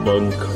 bunker.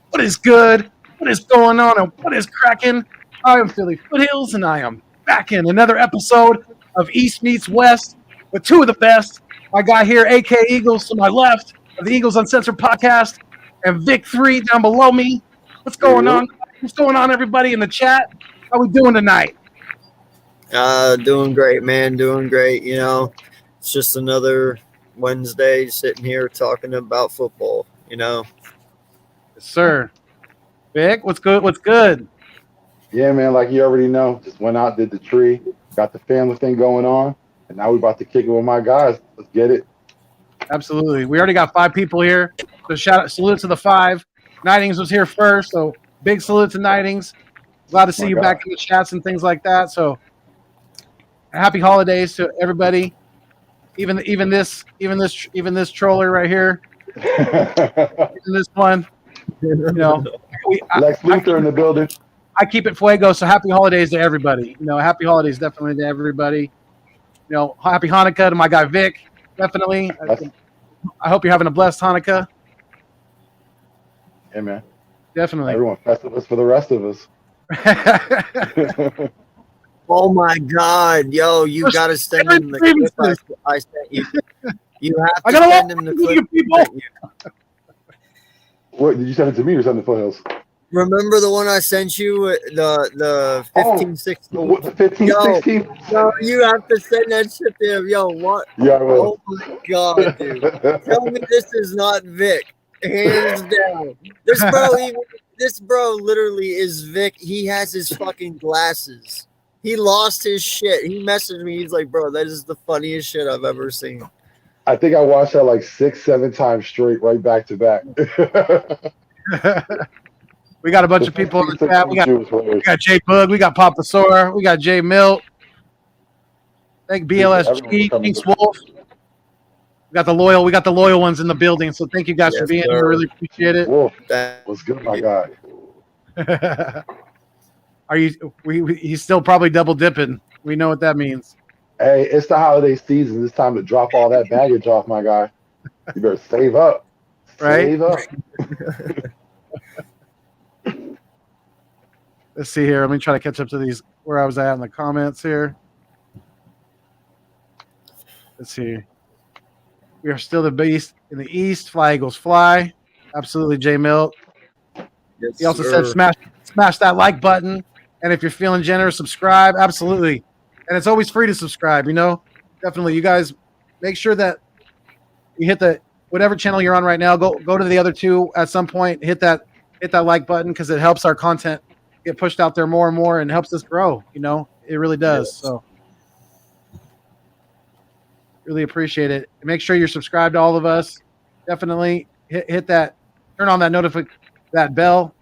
What is good? What is going on? And what is cracking? I am Philly Foothills, and I am back in another episode of East Meets West with two of the best. My guy here, AK Eagles, to my left of the Eagles Uncensored podcast, and Vic 3 down below me. What's going on? What's going on, everybody in the chat? How we doing tonight? Doing great, man. Doing great. You know, it's just another Wednesday sitting here talking about football, you know. Yes, sir. Vic, what's good? What's good? Yeah, man, like you already know, just went out, did the tree, got the family thing going on, and now we're about to kick it with my guys. Let's get it. Absolutely. We already got 5 people here. So salute to the 5. Nightings was here first, so big salute to Nightings. Glad to see you back in the chats and things like that. So happy holidays to everybody. Even this troller right here. Even this one. You know, Lex Luthor in the building. I keep it fuego, so happy holidays to everybody. You know, happy holidays definitely to everybody. You know, happy Hanukkah to my guy Vic. Definitely. I hope you're having a blessed Hanukkah. Yeah, man. Definitely. Everyone, Festivus for the rest of us. Oh my God, yo, you gotta send him the clip I sent you. You have to send him the clip. What, did you send it to me or send it to Foothills? Remember the one I sent you, the 15-16? The 15-16? No, you have to send that shit to him. Yo, what? Yeah, I will. Oh my God, dude. Tell me this is not Vic. Hands down. This bro literally is Vic. He has his fucking glasses. He lost his shit. He messaged me. He's like, bro, that is the funniest shit I've ever seen. I think I watched that like 6-7 times straight, right back to back. We got a bunch of people in the chat. We got Jay Bug. We got Papa Sora. We got Jay Milt. Thank BLSG. Thanks Wolf. We got the loyal ones in the building. So thank you guys for being here. Really appreciate it. Wolf, that was good, my guy. Are you? He's still probably double dipping. We know what that means. Hey, it's the holiday season. It's time to drop all that baggage off, my guy. You better save up. Right? Save up. Let's see here. Let me try to catch up to these where I was at in the comments here. Let's see. We are still the beast in the East. Fly Eagles fly. Absolutely, Jay Milt. Yes, He also said smash that like button. And if you're feeling generous, subscribe. Absolutely. And it's always free to subscribe, you know? Definitely. You guys make sure that you hit the whatever channel you're on right now. Go to the other two at some point. Hit that like button because it helps our content get pushed out there more and more and helps us grow, you know? It really does. Yes. So really appreciate it. Make sure you're subscribed to all of us. Definitely hit that, turn on that notification bell.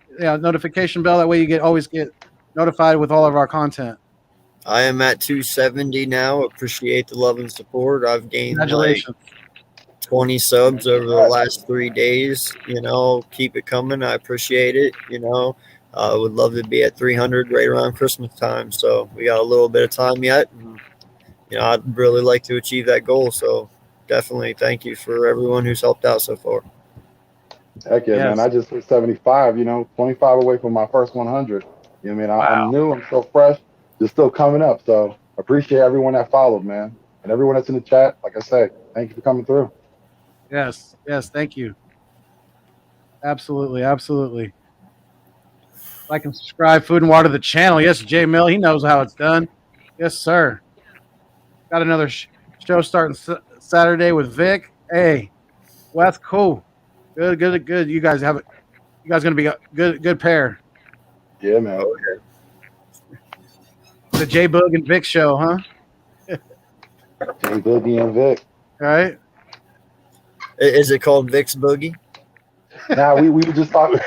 That way you always get notified with all of our content. I am at 270 now. Appreciate the love and support. I've gained like 20 subs over the last 3 days. You know, keep it coming. I appreciate it. You know, I would love to be at 300 right around Christmas time. So we got a little bit of time yet. And, you know, I'd really like to achieve that goal. So definitely thank you for everyone who's helped out so far. Heck yeah, man. I just hit 75, you know, 25 away from my first 100. You know what I mean? I'm new. I'm so fresh. It's still coming up. So appreciate everyone that followed, man. And everyone that's in the chat. Like I said, thank you for coming through. Yes. Thank you. Absolutely. Like and subscribe, Food and Water the channel. Yes, Jay Mill. He knows how it's done. Yes, sir. Got another show starting Saturday with Vic. Hey, well, that's cool. Good. You guys gonna be a good pair. Yeah, man. Okay. The J Boog and Vic show, huh? J Boogie and Vic. Right? Is it called Vic's Boogie? Now we were just talking.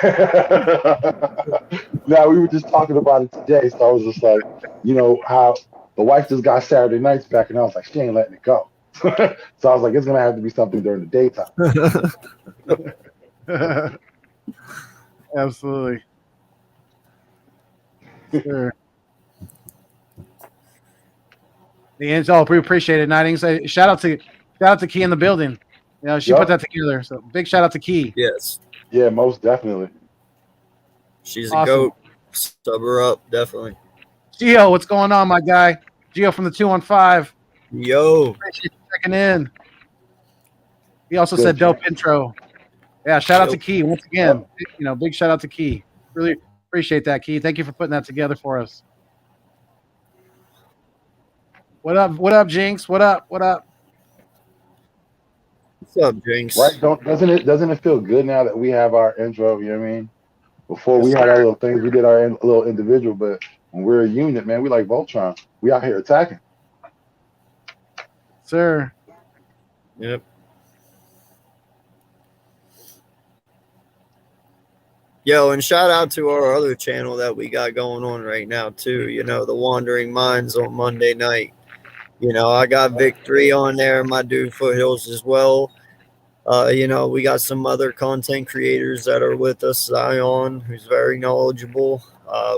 Now we were just talking about it today. So I was just like, how the wife just got Saturday nights back, and I was like, she ain't letting it go. So I was like, it's gonna have to be something during the daytime. Absolutely. Sure. The Angel, we appreciate it. Nightings. Shout out to Key in the building. She put that together. So big shout out to Key. Yes. Yeah, most definitely. She's a goat. Sub her up, definitely. Gio, what's going on, my guy? Gio from the 215. Yo. Appreciate you checking in. He also said dope intro. Yeah, shout out to Key once again. Big shout out to Key. Really appreciate that, Key. Thank you for putting that together for us. What up? What up, Jinx? What up? What up? What's up, Jinx? Right? Doesn't it feel good now that we have our intro? You know what I mean? Before we had our little things, we did our little individual, but when we're a unit, man, we like Voltron. We out here attacking. Sir. Yep. Yo, and shout out to our other channel that we got going on right now too. The Wandering Minds on Monday night. I got Victory on there, my dude Foothills as well. We got some other content creators that are with us. Zion, who's very knowledgeable.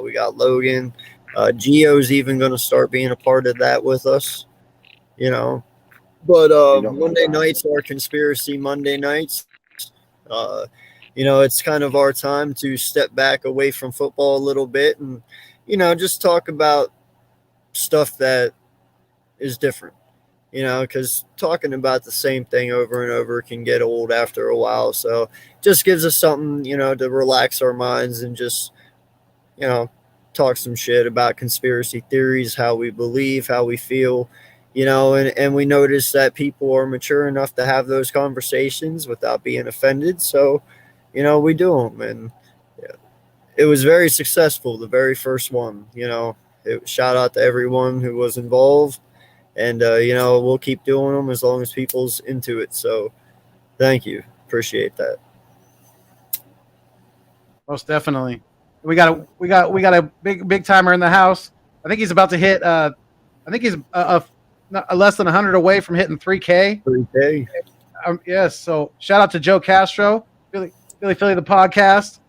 We got Logan. Gio's even going to start being a part of that with us. But Monday nights are Conspiracy Monday nights. It's kind of our time to step back away from football a little bit and, just talk about stuff that is different. Because talking about the same thing over and over can get old after a while. So just gives us something, to relax our minds and just, talk some shit about conspiracy theories, how we believe, how we feel, and we notice that people are mature enough to have those conversations without being offended. So, we do them. And it was very successful, the very first one. Shout out to everyone who was involved. And, we'll keep doing them as long as people's into it. So thank you. Appreciate that. Most definitely. We got a big timer in the house. I think he's about to hit, I think he's less than 100 away from hitting 3K. 3K. Yes. So shout out to Joe Castro, Philly the podcast.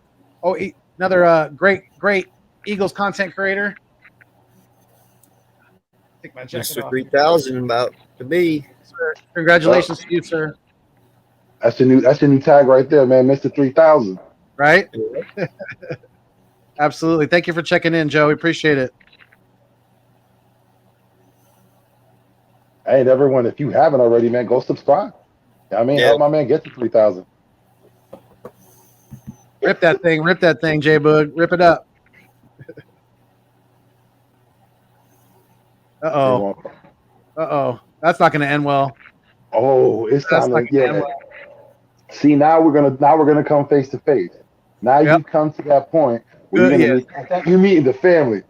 Oh, another great Eagles content creator. Take my jacket Mr. off. 3000 about to be. Sir, congratulations to you, sir. That's your new tag right there, man. Mr. 3000. Right? Absolutely. Thank you for checking in, Joe. We appreciate it. Hey, everyone, if you haven't already, man, go subscribe. Help my man get to 3,000. Rip that thing, J Boog. Rip it up. Uh-oh. That's not going to end well. Oh, it's time to end well. See, now we're gonna come face to face. Now you've come to that point where you're meeting the family.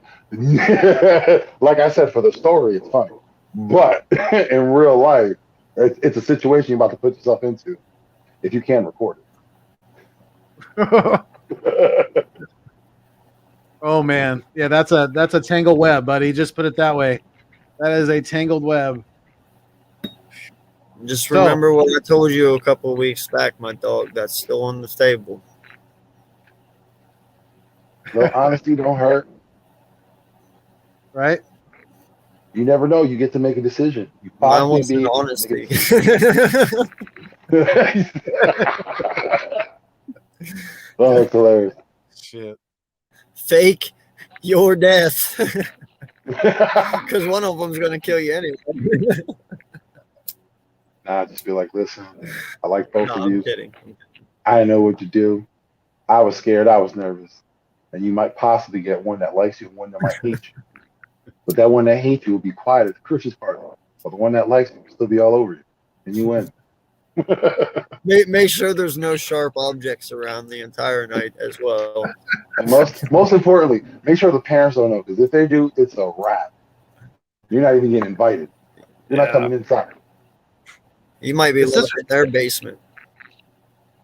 Like I said, for the story, it's funny, but in real life, it's a situation you're about to put yourself into if you can record it. Oh man, yeah, that's a tangled web, buddy. Just put it that way. That is a tangled web. Just remember what I told you a couple of weeks back, my dog. That's still on the table. No, honesty don't hurt. Right? You never know. You get to make a decision. You Mine wasn't honesty. Oh, that's hilarious. Shit. Fake your death. Because one of them's going to kill you anyway. I just feel like, listen, I like both of you. I'm kidding. I know what you do. I was scared. I was nervous. And you might possibly get one that likes you and one that might hate you. But that one that hates you will be quiet at the Christmas party. But the one that likes you will still be all over you. And you win. Make sure there's no sharp objects around the entire night as well. And most importantly, make sure the parents don't know, because if they do, it's a wrap. You're not even getting invited. You're not coming inside. You might be left in their basement.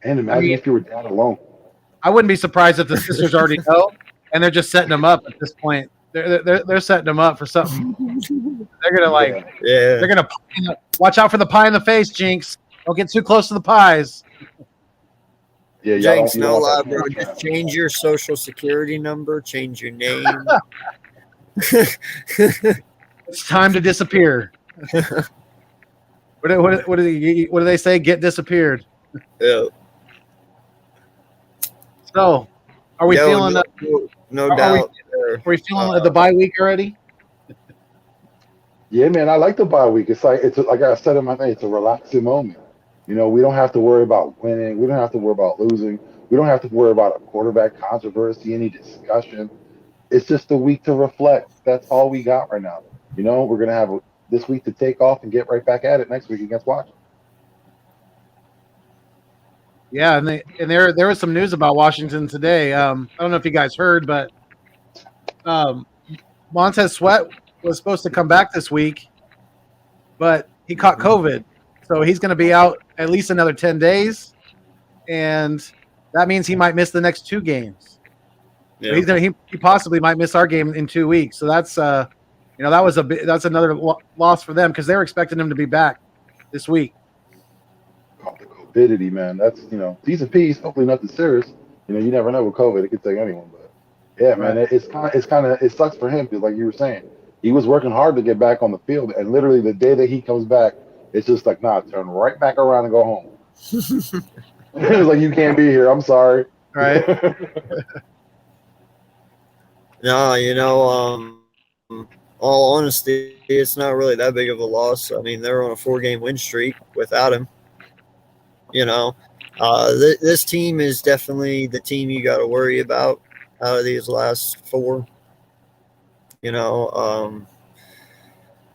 And imagine if you were down alone. I wouldn't be surprised if the sisters already know, and they're just setting them up at this point. They're setting them up for something. They're gonna they're gonna watch out for the pie in the face, Jinx. Don't get too close to the pies. Yeah, Jinx, no lie, bro. Just change your social security number, change your name. It's time to disappear. What do they say? Get disappeared. Yeah. So, are we feeling? No doubt. Are we feeling the bye week already? Yeah, man, I like the bye week. It's like like I said in my thing, it's a relaxing moment. You know, we don't have to worry about winning. We don't have to worry about losing. We don't have to worry about a quarterback controversy, any discussion. It's just a week to reflect. That's all we got right now. You know, we're gonna have this week to take off and get right back at it next week against Washington. Yeah, and there was some news about Washington today. I don't know if you guys heard, but Montez Sweat was supposed to come back this week, but he caught COVID, so he's going to be out at least another 10 days, and that means he might miss the next 2 games. Yeah. So he possibly might miss our game in 2 weeks. So that's that's another loss for them, because they were expecting him to be back this week. COVID, man, that's T's and P's. Hopefully nothing serious. You never know with COVID; it could take anyone. But yeah, man, it sucks for him, because like you were saying, he was working hard to get back on the field, and literally the day that he comes back, it's just like, nah, turn right back around and go home. It's like, you can't be here. I'm sorry. Right. No, all honesty, it's not really that big of a loss. I mean, they're on a 4-game win streak without him. This team is definitely the team you got to worry about out of these last 4.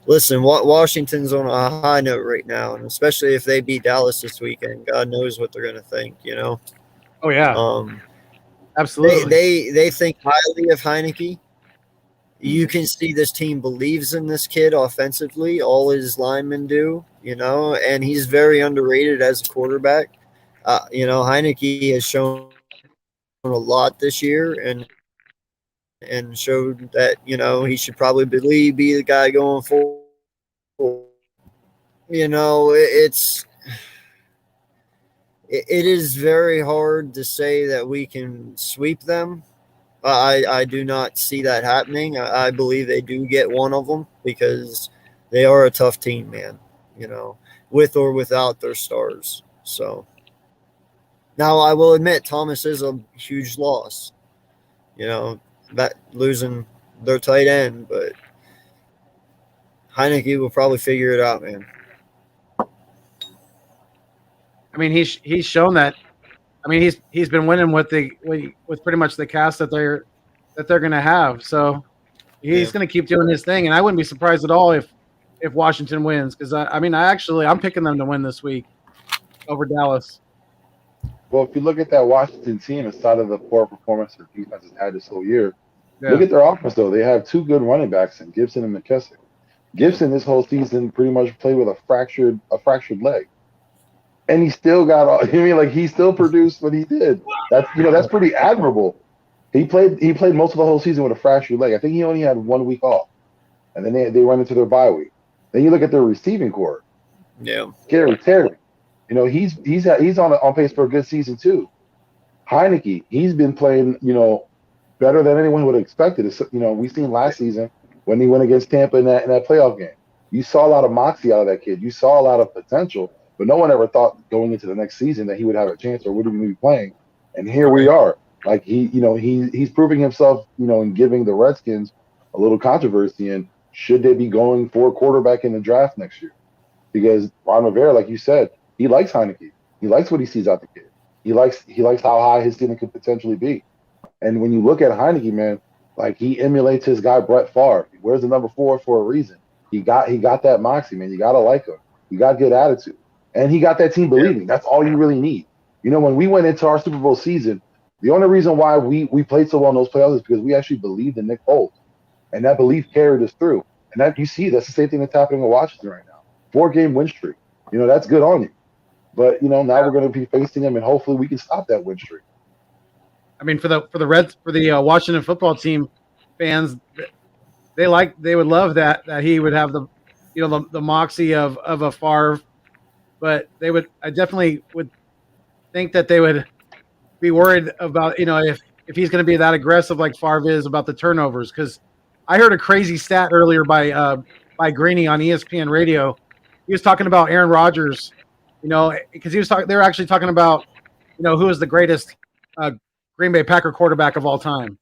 Listen, Washington's on a high note right now, and especially if they beat Dallas this weekend, God knows what they're going to think, Oh, yeah. Absolutely. They think highly of Heineke. You can see this team believes in this kid offensively. All his linemen do, and he's very underrated as a quarterback. Heineke has shown a lot this year and showed that, he should probably be the guy going forward. It is very hard to say that we can sweep them. I do not see that happening. I believe they do get one of them, because they are a tough team, man, with or without their stars. So now I will admit Thomas is a huge loss, that losing their tight end, but Heineke will probably figure it out, man. I mean, he's shown that. I mean, he's been winning with pretty much the cast that they're going to have. So he's going to keep doing his thing, and I wouldn't be surprised at all if Washington wins, because I'm picking them to win this week over Dallas. Well, if you look at that Washington team, aside of the poor performance their defense has had this whole year, look at their offense though. They have 2 good running backs in Gibson and McKissick. Gibson this whole season pretty much played with a fractured leg. And he still got. He still produced what he did. That's pretty admirable. He played most of the whole season with a fractured leg. I think he only had 1 week off, and then they went into their bye week. Then you look at their receiving core. Yeah, Gary Terry. He's on pace for a good season too. Heineke, he's been playing better than anyone would have expected. We seen last season when he went against Tampa in that playoff game. You saw a lot of moxie out of that kid. You saw a lot of potential. But no one ever thought going into the next season that he would have a chance or would even be playing. And here we are. Like he's proving himself, and giving the Redskins a little controversy. And should they be going for a quarterback in the draft next year? Because Ron Rivera, like you said, he likes Heineke. He likes what he sees out the kid. He likes how high his ceiling could potentially be. And when you look at Heineke, man, like he emulates his guy Brett Favre. He wears the number 4 for a reason. He got that moxie, man. You gotta like him. You got good attitude. And he got that team believing. That's all you really need. You know, when we went into our Super Bowl season, the only reason why we played so well in those playoffs is because we actually believed in Nick Foles. And that belief carried us through. And that you see, that's the same thing that's happening in Washington right now. 4-game win streak. You know, that's good on you. But, you know, now we're going to be facing him, and hopefully we can stop that win streak. I mean, for the Washington football team fans, they would love that he would have the, you know, the moxie of a Favre, but I definitely would think that they would be worried about, you know, if he's going to be that aggressive like Favre is about the turnovers. Because I heard a crazy stat earlier by Greeny on ESPN Radio. He was talking about Aaron Rodgers, you know, because they were actually talking about, you know, who is the greatest Green Bay Packer quarterback of all time,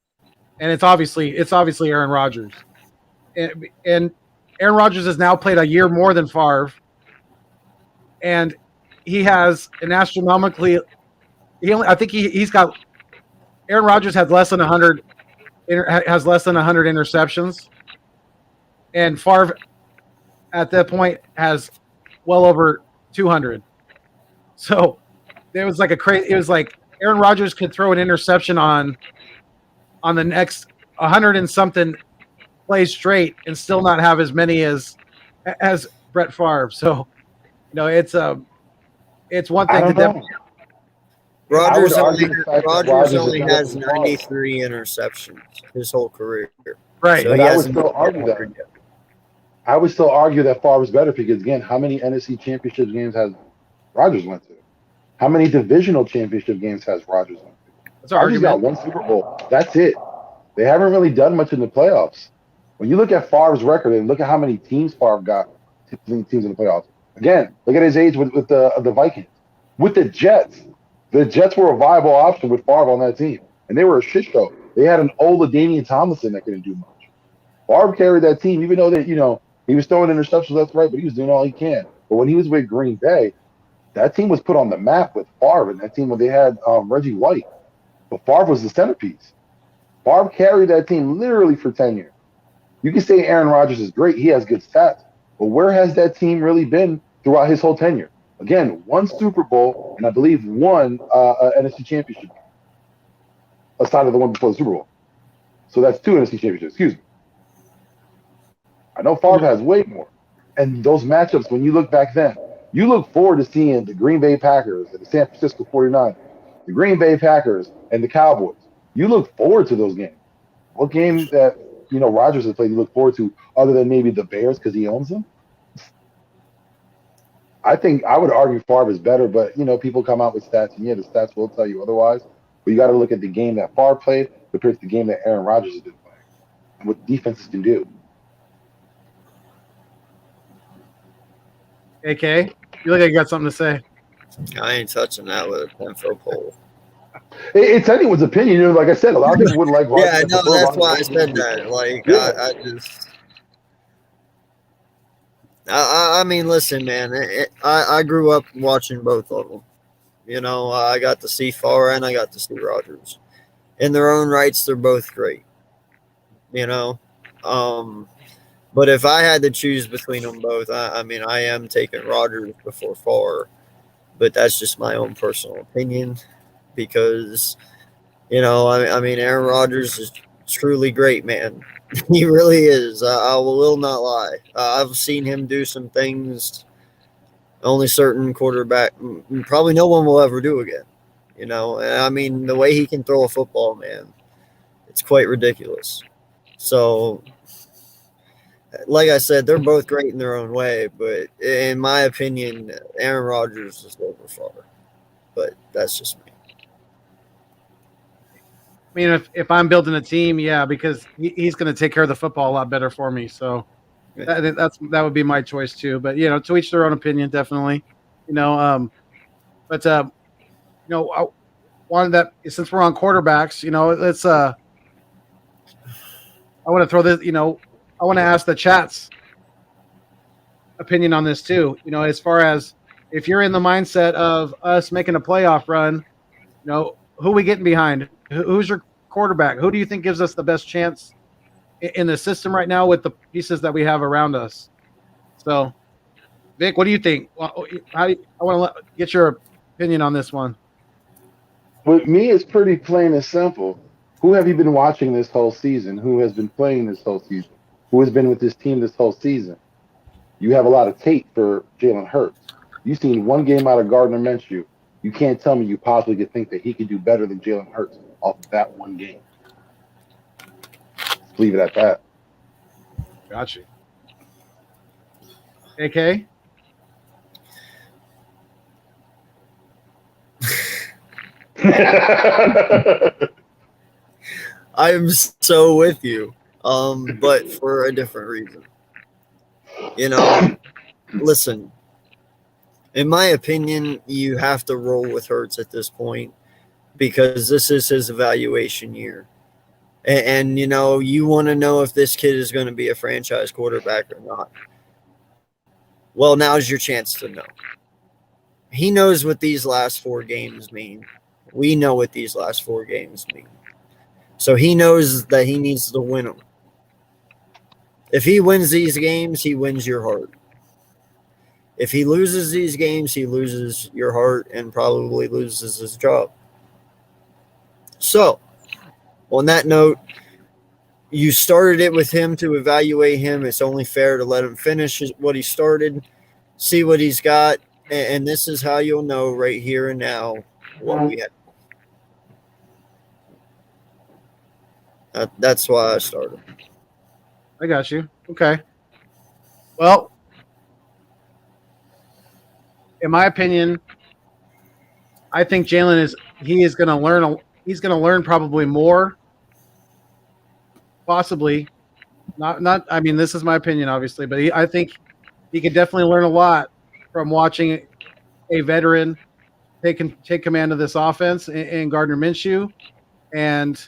and it's obviously Aaron Rodgers, and Aaron Rodgers has now played a year more than Favre, and he has an astronomically. He's got. Aaron Rodgers has less than 100 interceptions, and Favre at that point has well over 200. So it was like Aaron Rodgers could throw an interception on the next 100 and something plays straight and still not have as many as Brett Favre. So, you know, it's one thing to definitely. Rodgers only has 93 interceptions his whole career. Right. So but I would still argue that. I would still argue that Favre is better because, again, how many NFC championship games has Rodgers went to? How many divisional championship games has Rodgers went to? That's our argument. Got one Super Bowl. That's it. They haven't really done much in the playoffs. When you look at Favre's record and look at how many teams Favre got, teams in the playoffs. Again, look at his age with the Vikings. With the Jets. The Jets were a viable option with Favre on that team. And they were a shit show. They had an old LaDainian Tomlinson that couldn't do much. Favre carried that team, even though that, you know, he was throwing interceptions left right, but he was doing all he can. But when he was with Green Bay, that team was put on the map with Favre, and that team when they had Reggie White. But Favre was the centerpiece. Favre carried that team literally for 10 years. You can say Aaron Rodgers is great. He has good stats. But where has that team really been throughout his whole tenure? Again, one Super Bowl, and I believe one NFC championship, aside of the one before the Super Bowl. So that's 2 NFC championships, excuse me. I know Favre has way more. And those matchups, when you look back then, you look forward to seeing the Green Bay Packers and the San Francisco 49ers, the Green Bay Packers and the Cowboys. You look forward to those games. What game that, you know, Rodgers has played you look forward to other than maybe the Bears because he owns them? I think I would argue Favre is better, but, you know, people come out with stats, and yeah, the stats will tell you otherwise. But you got to look at the game that Favre played compared to the game that Aaron Rodgers has been playing and what defenses can do. AK, you look like you got something to say. I ain't touching that with a 10-foot pole. It's anyone's opinion. You know, like I said, a lot of people wouldn't like Rodgers. Yeah, no, that's why I said that. Like, yeah. I mean, listen, man. I grew up watching both of them. You know, I got to see Favre and I got to see Rodgers. In their own rights, they're both great. You know, but if I had to choose between them both, I mean, I am taking Rodgers before Favre. But that's just my own personal opinion because, you know, I mean, Aaron Rodgers is truly great, man. He really is. I will not lie. I've seen him do some things only certain quarterback, probably no one will ever do again. You know, and I mean, the way he can throw a football, man, it's quite ridiculous. So, like I said, they're both great in their own way, but in my opinion, Aaron Rodgers is over Favre. But that's just me. I mean, if I'm building a team, yeah, because he's going to take care of the football a lot better for me. So that would be my choice too. But, you know, to each their own opinion, definitely. You know, you know, I wanted that since we're on quarterbacks, you know, let's I want to throw this, you know, I want to ask the chat's opinion on this too. You know, as far as if you're in the mindset of us making a playoff run, you know, who are we getting behind? Who's your quarterback? Who do you think gives us the best chance in the system right now with the pieces that we have around us? So, Vic, what do you think? I want to get your opinion on this one. With me, it's pretty plain and simple. Who have you been watching this whole season? Who has been playing this whole season? Who has been with this team this whole season? You have a lot of tape for Jalen Hurts. You've seen one game out of Gardner Minshew. You can't tell me you possibly could think that he could do better than Jalen Hurts off of that one game. Let's leave it at that. Gotcha. AK? I am so with you, but for a different reason. Listen, in my opinion, you have to roll with Hurts at this point because this is his evaluation year. And you want to know if this kid is going to be a franchise quarterback or not. Well, now's your chance to know. He knows what these last 4 games mean. We know what these last 4 games mean. So he knows that he needs to win them. If he wins these games, he wins your heart. If he loses these games, he loses your heart and probably loses his job. So, on that note, you started it with him to evaluate him. It's only fair to let him finish what he started, see what he's got, and this is how you'll know right here and now what we have. That's why I started. I got you. Okay. Well, in my opinion, I think Jalen is going to learn. He's going to learn probably more. Possibly, not. I mean, this is my opinion, obviously, but I think he could definitely learn a lot from watching a veteran take command of this offense in Gardner Minshew, and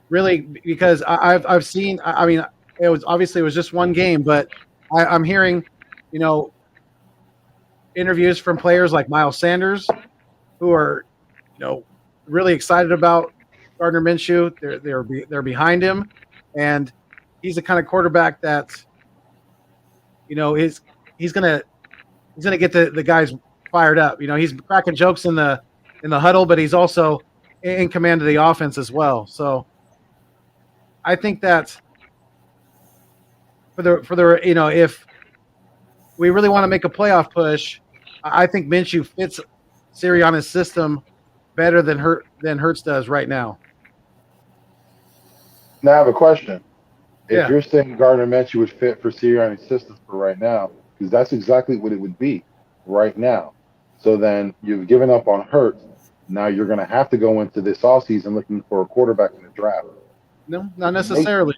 really because I've seen. I mean, it was just one game, but I'm hearing, interviews from players like Miles Sanders, who are, really excited about Gardner Minshew. They're behind him, and he's the kind of quarterback that, he's gonna get the guys fired up. He's cracking jokes in the huddle, but he's also in command of the offense as well. So I think that for the if we really want to make a playoff push, I think Minshew fits Sirianni's system better than Hurts does right now. Now I have a question. If Yeah. you're saying Gardner Minshew would fit for Sirianni's system for right now, because that's exactly what it would be right now. So then you've given up on Hurts. Now you're going to have to go into this offseason looking for a quarterback in the draft. No, not necessarily.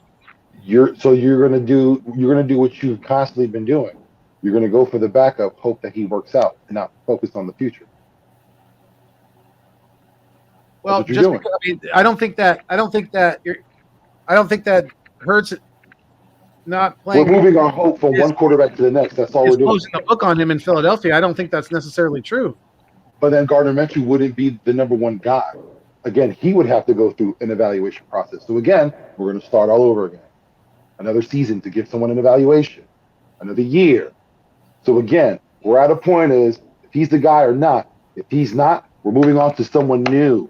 You're going to do what you've constantly been doing. You're going to go for the backup, hope that he works out, and not focus on the future. Well, just because, I don't think that Hurts not playing. We're moving our hope from one quarterback to the next. That's all we're doing. Closing the book on him in Philadelphia. I don't think that's necessarily true. But then Gardner Minshew wouldn't be the number one guy. Again, he would have to go through an evaluation process. So again, we're going to start all over again. Another season to give someone an evaluation. Another year. So again, we're at a point is if he's the guy or not. If he's not, we're moving on to someone new.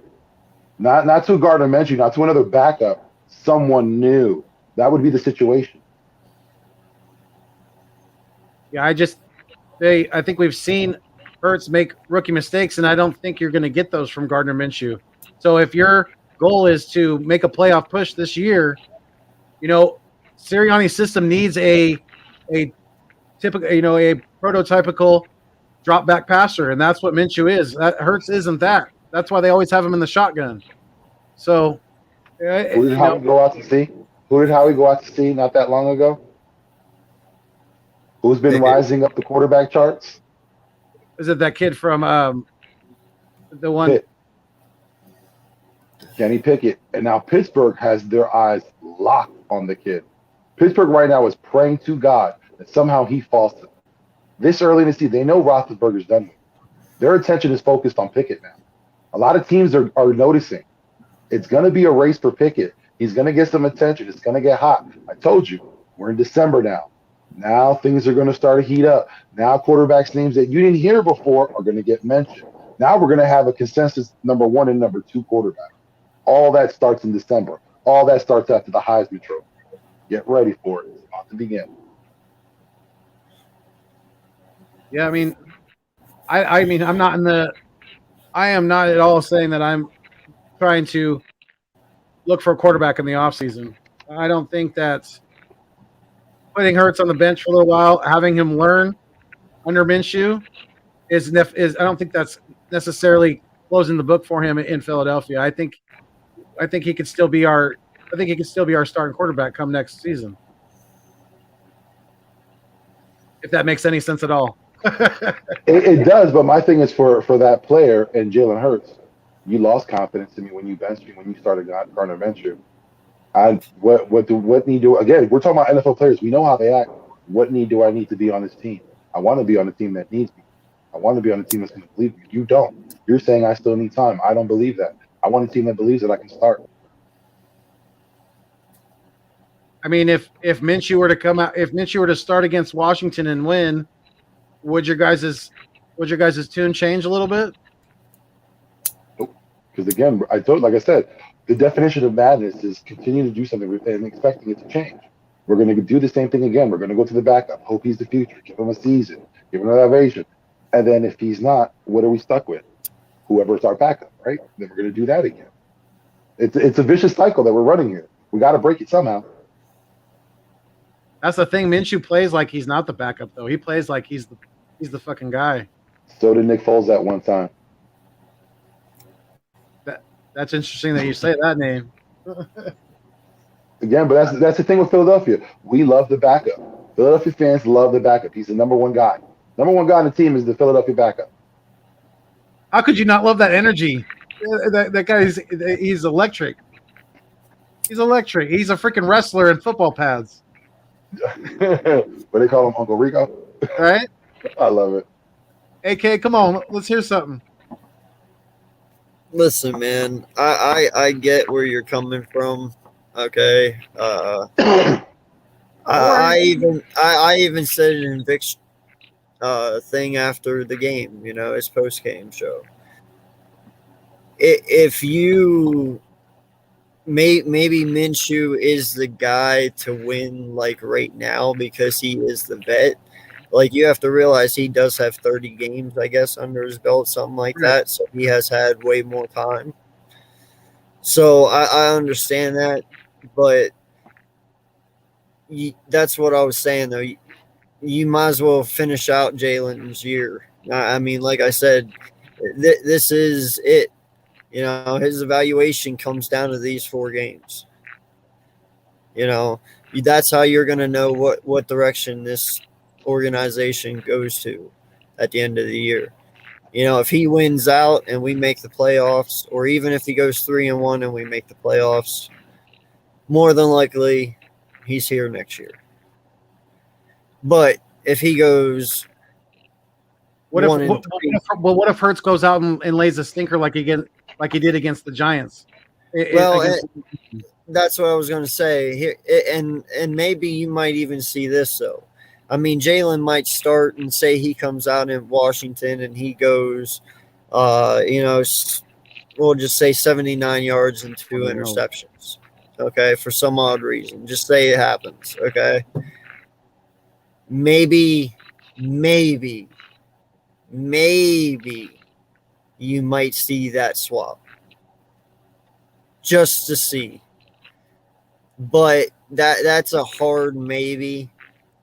Not to Gardner Minshew, not to another backup. Someone new. That would be the situation. Yeah, I think we've seen Hurts make rookie mistakes, and I don't think you're going to get those from Gardner Minshew. So if your goal is to make a playoff push this year, Sirianni's system needs a typical, a prototypical drop back passer, and that's what Minshew is. That Hurts isn't that. That's why they always have him in the shotgun. So, who did Howie go out to see? Who did Howie go out to see not that long ago? Who's been rising up the quarterback charts? Is it that kid from the one? Pitt. Kenny Pickett. And now Pittsburgh has their eyes locked on the kid. Pittsburgh right now is praying to God that somehow he falls to them. This early in the season, they know Roethlisberger's done. Their attention is focused on Pickett now. A lot of teams are noticing. It's going to be a race for Pickett. He's going to get some attention. It's going to get hot. I told you, we're in December now. Now things are going to start to heat up. Now quarterbacks' names that you didn't hear before are going to get mentioned. Now we're going to have a consensus number 1 and number 2 quarterback. All that starts in December. All that starts after the Heisman Trophy. Get ready for it. It's about to begin. Yeah, I mean, I mean, I am not at all saying that I'm trying to look for a quarterback in the offseason. I don't think that putting Hurts on the bench for a little while, having him learn under Minshew is I don't think that's necessarily closing the book for him in Philadelphia. I think he could still be our starting quarterback come next season. If that makes any sense at all. It does, but my thing is for that player and Jalen Hurts, you lost confidence in me when you benched me when you started Gardner Minshew. What need do again? We're talking about NFL players. We know how they act. What need do I need to be on this team? I want to be on a team that needs me. I want to be on a team that's going to believe me. You don't. You're saying I still need time. I don't believe that. I want a team that believes that I can start. I mean, if Minshew were to come out, if Minshew were to start against Washington and win, would your guys' tune change a little bit? Nope. Because again, like I said, the definition of madness is continue to do something and expecting it to change. We're going to do the same thing again. We're going to go to the backup, hope he's the future, give him a season, give him an elevation. And then if he's not, what are we stuck with? Whoever's our backup, right? Then we're going to do that again. It's a vicious cycle that we're running here. We got to break it somehow. That's the thing. Minshew plays like he's not the backup, though. He plays like he's the fucking guy. So did Nick Foles at one time. That's interesting that you say that name. Again, but that's the thing with Philadelphia. We love the backup. Philadelphia fans love the backup. He's the number one guy. Number one guy on the team is the Philadelphia backup. How could you not love that energy? That guy he's electric. He's electric. He's a freaking wrestler in football pads. But they call him Uncle Rico. Right? I love it. AK, come on, let's hear something. Listen, man, I get where you're coming from. Okay. I even said it in Vic's thing after the game, his post game show. If you maybe Minshew is the guy to win like right now because he is the vet. Like you have to realize he does have 30 games, I guess, under his belt, something like that. So he has had way more time. So I understand that, but that's what I was saying though. You might as well finish out Jalen's year. I mean, like I said, this is it. His evaluation comes down to these 4 games. That's how you're going to know what direction this organization goes to at the end of the year. If he wins out and we make the playoffs, or even if he goes 3-1 and we make the playoffs, more than likely he's here next year. But if he goes what if Hurts goes out and lays a stinker like he did against the Giants? That's what I was going to say here, and maybe you might even see this though. I mean, Jalen might start and say he comes out in Washington and he goes, we'll just say 79 yards and 2 interceptions. Okay, for some odd reason, just say it happens. Okay, maybe you might see that swap just to see. But that's a hard maybe.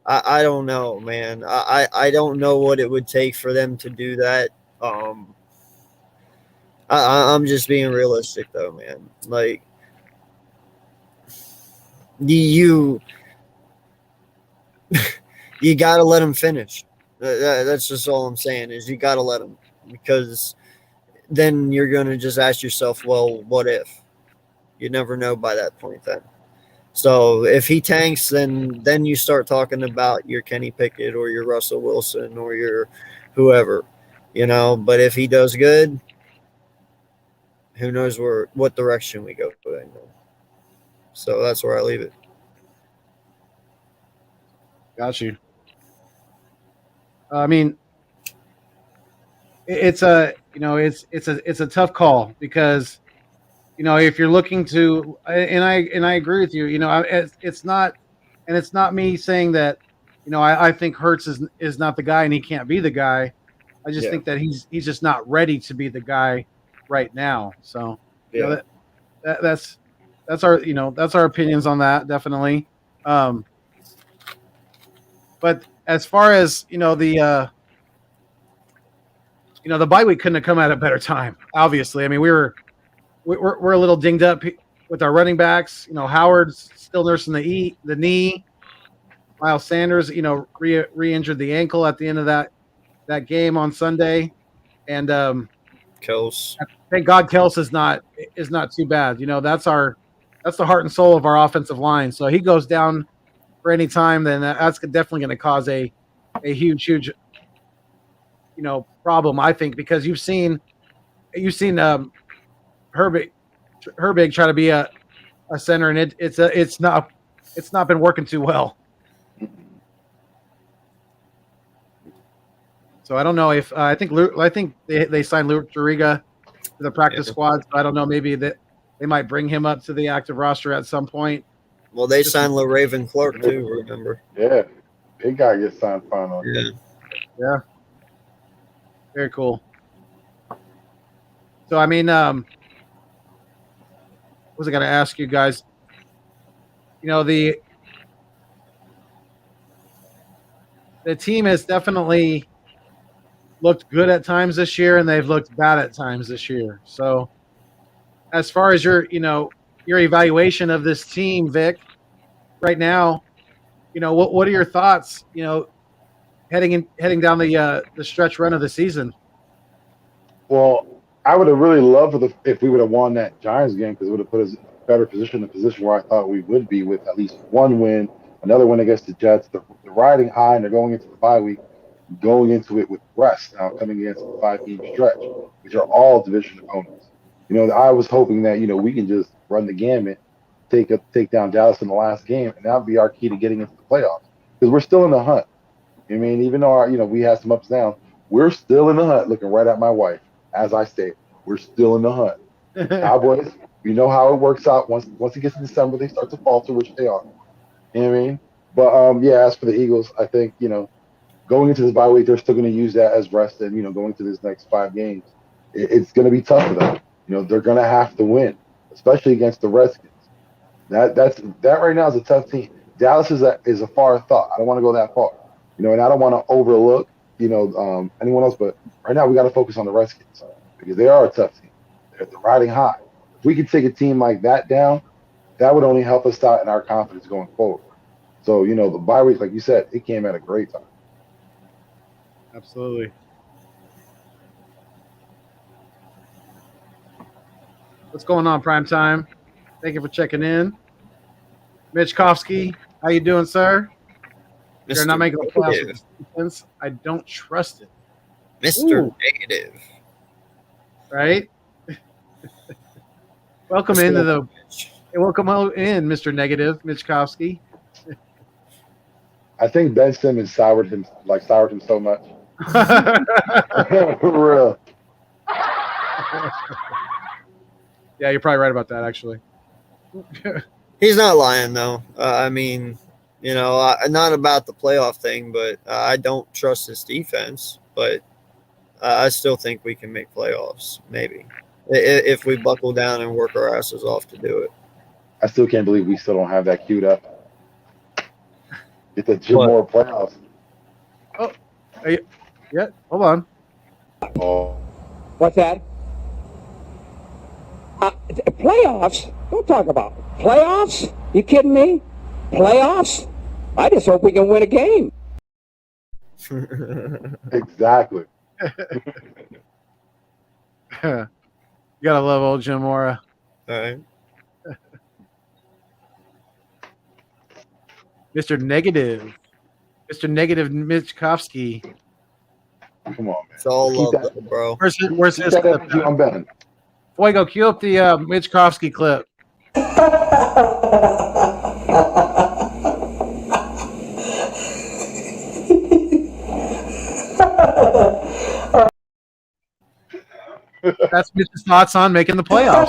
I don't know, man. I don't know what it would take for them to do that. I'm just being realistic, though, man. Like, you got to let them finish. That's just all I'm saying is you got to let them, because then you're going to just ask yourself, well, what if? You never know by that point then. So if he tanks, then you start talking about your Kenny Pickett or your Russell Wilson or your whoever, But if he does good, who knows what direction we go. So that's where I leave it. Got you. I mean, it's a tough call because if you're looking to, and I agree with you. It's not me saying that I think Hurts is not the guy and he can't be the guy. I just think that he's just not ready to be the guy right now. So that's our that's our opinions on that, definitely. But as far as the bye week couldn't have come at a better time. Obviously, I mean we're a little dinged up with our running backs. Howard's still nursing the knee. Miles Sanders, re-injured the ankle at the end of that game on Sunday, and Kels. Thank God Kels is not too bad. That's the heart and soul of our offensive line. So he goes down for any time, then that's definitely going to cause a huge problem, I think, because you've seen Herbig try to be a center, and it's not been working too well. So I don't know if I think they signed Luke Juriga to the practice squad. So I don't know, maybe that they might bring him up to the active roster at some point. Well, they signed LaRaven Clark too. Remember? Yeah, big guy gets signed finally. Yeah. Very cool. So I mean, what was I going to ask you guys? The team has definitely looked good at times this year, and they've looked bad at times this year. So, as far as your evaluation of this team, Vic, right now, what are your thoughts? Heading down the stretch run of the season. Well, I would have really loved if we would have won that Giants game, because it would have put us in a better position, the position where I thought we would be with at least one win, another win against the Jets. They're riding high, and they're going into the bye week, going into it with rest now, coming against a 5-game stretch, which are all division opponents. I was hoping that we can just run the gamut, take down Dallas in the last game, and that would be our key to getting into the playoffs, because we're still in the hunt. I mean, even though we had some ups and downs, we're still in the hunt. Looking right at my wife, as I state, we're still in the hunt. Cowboys, we know how it works out. Once it gets to December, they start to falter, which they are. You know what I mean? But as for the Eagles, I think going into this bye week, they're still going to use that as rest, and going into this next 5 games, it's going to be tough for them. They're going to have to win, especially against the Redskins. That right now is a tough team. Dallas is a far thought. I don't want to go that far. And I don't want to overlook, anyone else, but right now we got to focus on the Redskins, because they are a tough team. They're riding high. If we could take a team like that down, that would only help us out in our confidence going forward. So, the bye week, like you said, it came at a great time. Absolutely. What's going on, Prime Time? Thank you for checking in. Mitch Kofsky, how you doing, sir? You're not making the playoffs. I don't trust it. Mr. Negative. Right? Welcome in, Mr. Negative, Mitch Kofsky. I think Ben Simmons soured him so much. For real. Yeah, you're probably right about that, actually. He's not lying, though. I mean, not about the playoff thing, but I don't trust this defense. But I still think we can make playoffs, maybe, if we buckle down and work our asses off to do it. I still can't believe we still don't have that queued up. Get the Jim Moore playoffs. Oh, yeah. Hold on. Oh, what's that? Playoffs? Don't talk about playoffs. You kidding me? Playoffs? I just hope we can win a game. Exactly. You gotta love old Jim Mora. All right. Mr. Negative Mitch Kofsky. Come on, man. It's all love, bro. Where's his clip? I'm betting. Fuego, cue up the Mitch Kofsky clip. That's Mitch's thoughts on making the playoffs.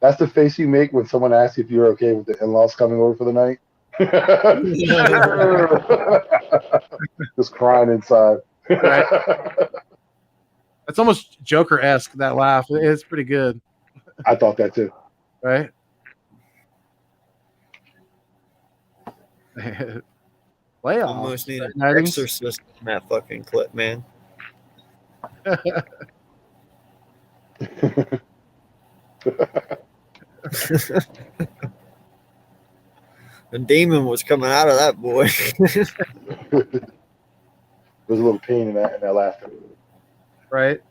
That's the face you make when someone asks if you're okay with the in-laws coming over for the night. Just crying inside. Right. It's almost Joker-esque, that laugh. It's pretty good. I thought that too. Right? Playoffs. Almost need an exorcist in that fucking clip, man. The demon was coming out of that boy. There's a little pain in that laughter. Right.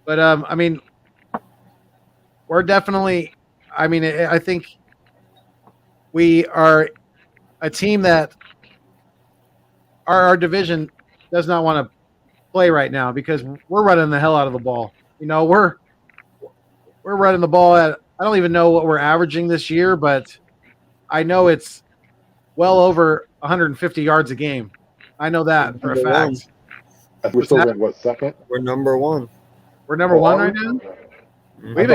But I mean, we're definitely. I mean, I think we are a team that our division does not want to play right now because we're running the hell out of the ball. You know, we're running the ball at. I don't even know what we're averaging this year, but I know it's well over 150 yards a game. I know that for a fact. We're still ranked, what, second? We're number one. We're number one right now? I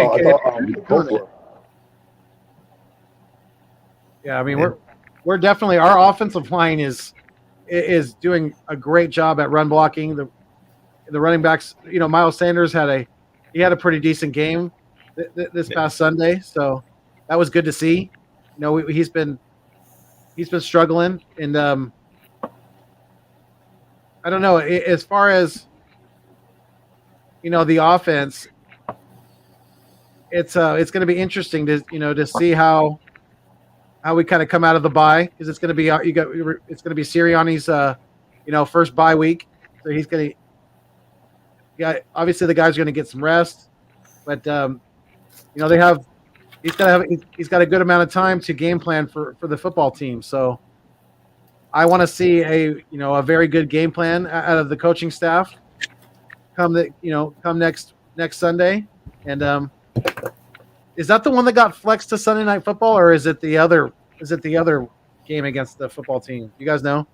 thought yeah, I mean, we're definitely, our offensive line is doing a great job at run blocking. The running backs, you know, Miles Sanders had a pretty decent game this past Sunday, so that was good to see. You know, he's been struggling, and I don't know, as far as, you know, the offense, it's going to be interesting to see how we kind of come out of the bye, because it's going to be Sirianni's first bye week, so he's going to obviously the guys are going to get some rest, but he's got a good amount of time to game plan for the football team. So I want to see a very good game plan out of the coaching staff come next Sunday. And is that the one that got flexed to Sunday Night Football, or is it the other game against the football team? You guys know?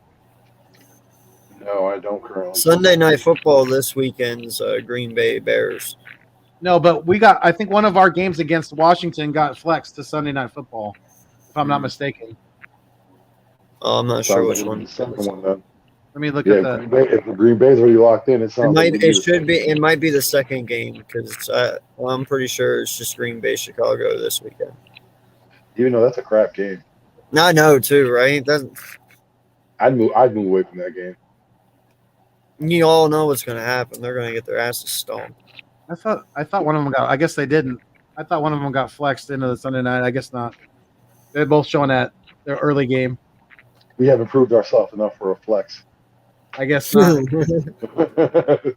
No, I don't currently. Sunday Night Football this weekend's Green Bay Bears. No, but I think one of our games against Washington got flexed to Sunday Night Football, if I'm not mistaken. Oh, I'm not sure which one. The second one, then. Let me look at that. If the Green Bay's already locked in, it might be the second game, because I'm pretty sure it's just Green Bay Chicago this weekend. Even though that's a crap game. I know too, right? I'd move away from that game. You all know what's going to happen. They're going to get their asses stomped. I thought one of them got. I guess they didn't. I thought one of them got flexed into the Sunday night. I guess not. They're both showing at their early game. We haven't proved ourselves enough for a flex. I guess not. But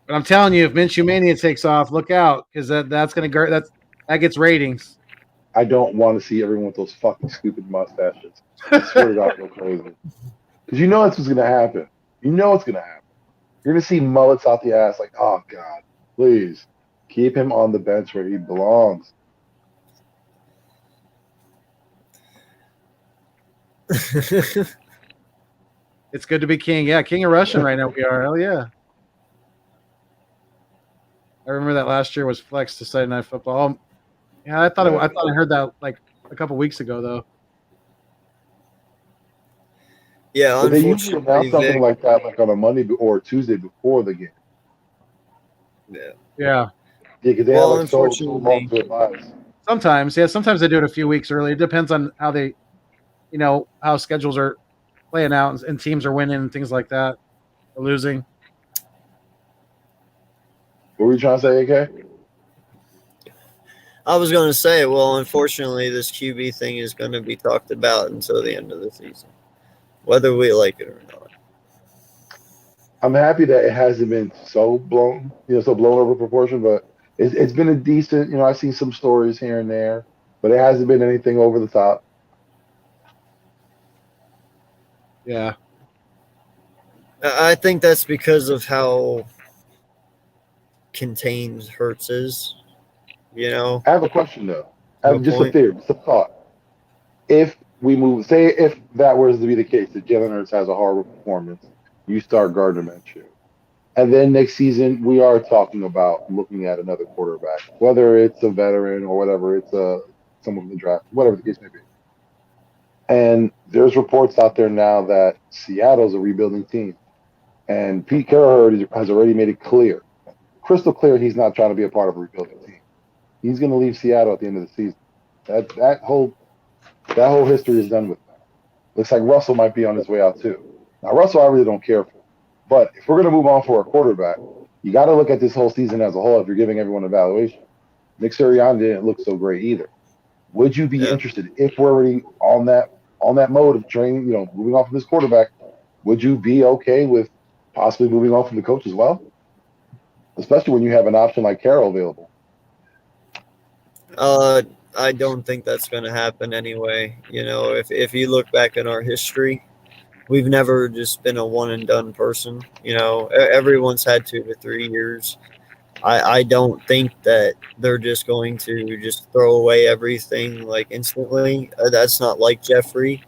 I'm telling you, if Minshew Mania takes off, look out, because that's going to that gets ratings. I don't want to see everyone with those fucking stupid mustaches. I swear to God, go crazy. Because you know that's what's going to happen. You know it's going to happen. You're going to see mullets out the ass like, oh, God, please keep him on the bench where he belongs. It's good to be king. Yeah, king of Russian right now we are. Hell yeah. I remember that last year was flexed to Sunday Night Football. Yeah, I thought I heard that like a couple weeks ago though. Yeah, but they usually announce something like that like on a Monday or Tuesday before the game. Yeah. Yeah. Yeah, because they have like so long to advise. Sometimes they do it a few weeks early. It depends on how they, how schedules are playing out and teams are winning and things like that, or losing. What were you trying to say, AK? I was going to say, well, unfortunately, this QB thing is going to be talked about until the end of the season, whether we like it or not. I'm happy that it hasn't been so blown over proportion, but it's been a decent, I've seen some stories here and there, but it hasn't been anything over the top. Yeah. I think that's because of how contained Hurts is. You know, I have a question though. I No have just point. a theory, just a thought. If we move, say, if that was to be the case, that Jalen Hurts has a horrible performance, you start Gardner Minshew, and then next season we are talking about looking at another quarterback, whether it's a veteran or whatever, it's someone from the draft, whatever the case may be. And there's reports out there now that Seattle's a rebuilding team, and Pete Carroll has already made it clear, crystal clear, he's not trying to be a part of a rebuilding team. He's going to leave Seattle at the end of the season. That whole history is done with that. Looks like Russell might be on his way out too. Now Russell, I really don't care for, but if we're going to move on for a quarterback, you got to look at this whole season as a whole. If you're giving everyone an evaluation, Nick Sirianni didn't look so great either. Would you be interested if we're already on that mode of training, moving on from this quarterback? Would you be okay with possibly moving on from the coach as well, especially when you have an option like Carroll available? I don't think that's going to happen anyway. If you look back in our history, we've never just been a one and done person. Everyone's had 2 to 3 years. I don't think that they're just going to just throw away everything like instantly. That's not like Jeffrey,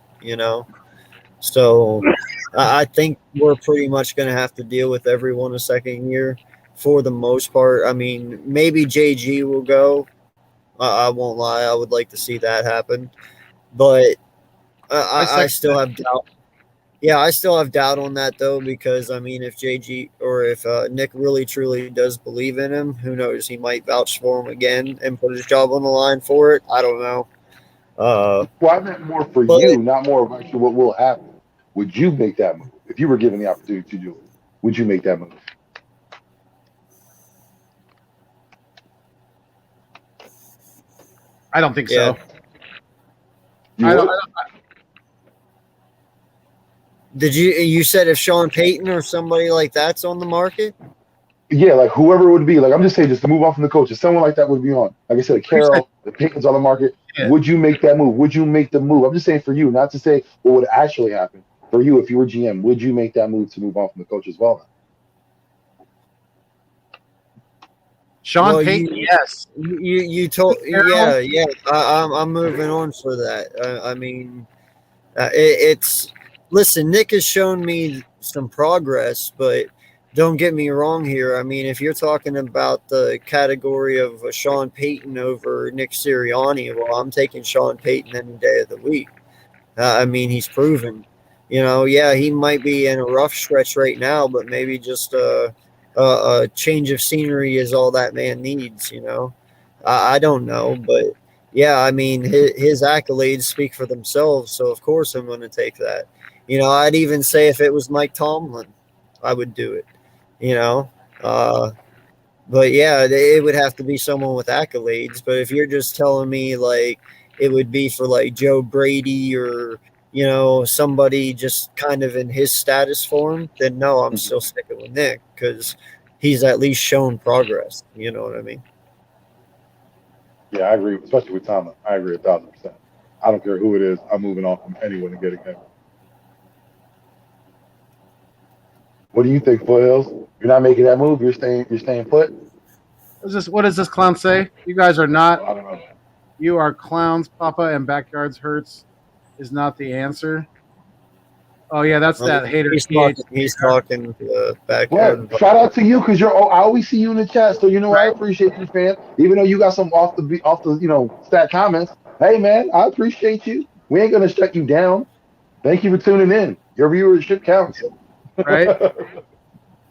So I think we're pretty much going to have to deal with everyone a second year for the most part. I mean, maybe JG will go. I won't lie. I would like to see that happen. But I still have doubt. Yeah, I still have doubt on that, though, because, I mean, if JG or if Nick really, truly does believe in him, who knows? He might vouch for him again and put his job on the line for it. I don't know. Well, I meant more for you, not more of actually what will happen. Would you make that move? If you were given the opportunity to do it, would you make that move? I don't think so. You said if Sean Payton or somebody like that's on the market? Yeah, like whoever it would be. Like I'm just saying, just to move on from the coach, if someone like that would be on, like I said, Carroll, the Payton's on the market, would you make that move? Would you make the move? I'm just saying for you, not to say what would actually happen. For you, if you were GM, would you make that move to move on from the coach as well? Sean Payton, yes. You told, yeah. I'm moving on for that. I mean, it's listen. Nick has shown me some progress, but don't get me wrong here. I mean, if you're talking about the category of Sean Payton over Nick Sirianni, well, I'm taking Sean Payton any day of the week. I mean, he's proven. Yeah, he might be in a rough stretch right now, but maybe just a change of scenery is all that man needs, I don't know, but yeah, I mean, his accolades speak for themselves, so of course I'm going to take that. I'd even say if it was Mike Tomlin, I would do it, but yeah, it would have to be someone with accolades. But if you're just telling me like it would be for like Joe Brady or somebody just kind of in his status form, then no, I'm still sticking with Nick because he's at least shown progress. You know what I mean? Yeah, I agree, especially with Tomlin. I agree 1,000%. I don't care who it is. I'm moving on from anyone to get him. What do you think, Foothills? You're not making that move. You're staying put. What does this clown say? You guys are not. I don't know. You are clowns, Papa, and backyards hurts is not the answer. Oh yeah, that's that hater. He's talking to the backyard. Well, shout out to you because I always see you in the chat, so I appreciate you, fan. Even though you got some off the stat comments. Hey man, I appreciate you. We ain't gonna shut you down. Thank you for tuning in. Your viewership counts. Right.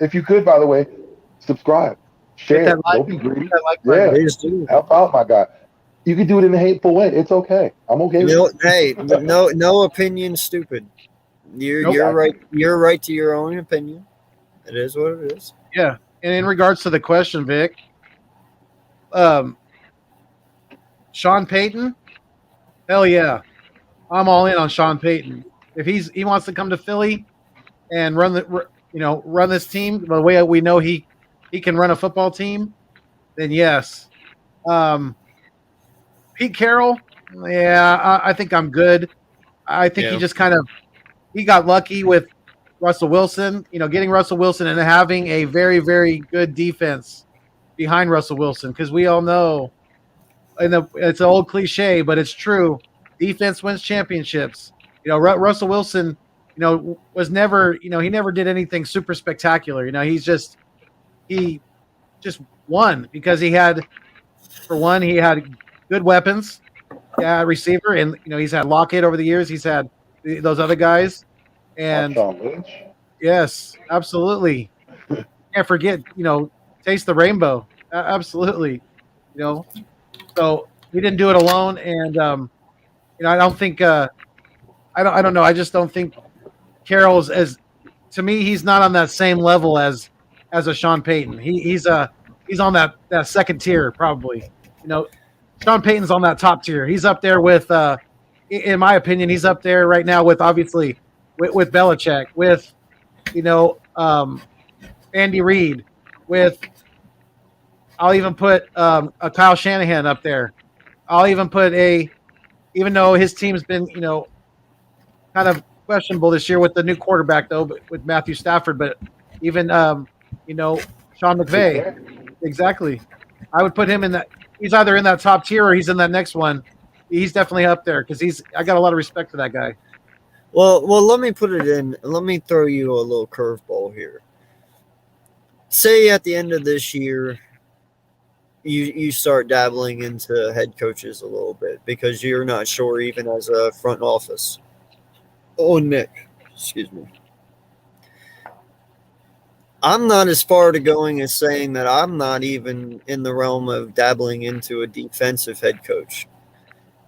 If you could, by the way, subscribe, share. Don't be greedy. Help out, my guy. You can do it in a hateful way. It's okay. I'm okay with it. Hey, no opinion stupid. You're right. You're right to your own opinion. It is what it is. Yeah. And in regards to the question, Vic, Sean Payton, hell yeah, I'm all in on Sean Payton. If he wants to come to Philly and run this team the way we know he can run a football team, then yes. Pete Carroll, yeah, I think I'm good. I think he just he got lucky with Russell Wilson, getting Russell Wilson and having a very, very good defense behind Russell Wilson, because we all know, it's an old cliche, but it's true. Defense wins championships. Russell Wilson, was never, he never did anything super spectacular. He just won because he had good weapons, receiver, and he's had Lockett over the years. He's had those other guys, and yes, absolutely. Can't forget, taste the rainbow. Absolutely, So he didn't do it alone, and I don't think I don't know. I just don't think Carroll's to me, he's not on that same level as a Sean Payton. He's on that second tier probably. Sean Payton's on that top tier. He's up there with, in my opinion, he's up there right now with obviously with Belichick, with Andy Reid, with I'll even put a Kyle Shanahan up there. I'll even put even though his team's been kind of questionable this year with the new quarterback though, but with Matthew Stafford, but even Sean McVay, exactly. I would put him in that. He's either in that top tier or he's in that next one. He's definitely up there because I got a lot of respect for that guy. Well, let me put it in. Let me throw you a little curveball here. Say at the end of this year, you start dabbling into head coaches a little bit because you're not sure even as a front office. Oh, Nick, excuse me. I'm not as far to going as saying that I'm not even in the realm of dabbling into a defensive head coach.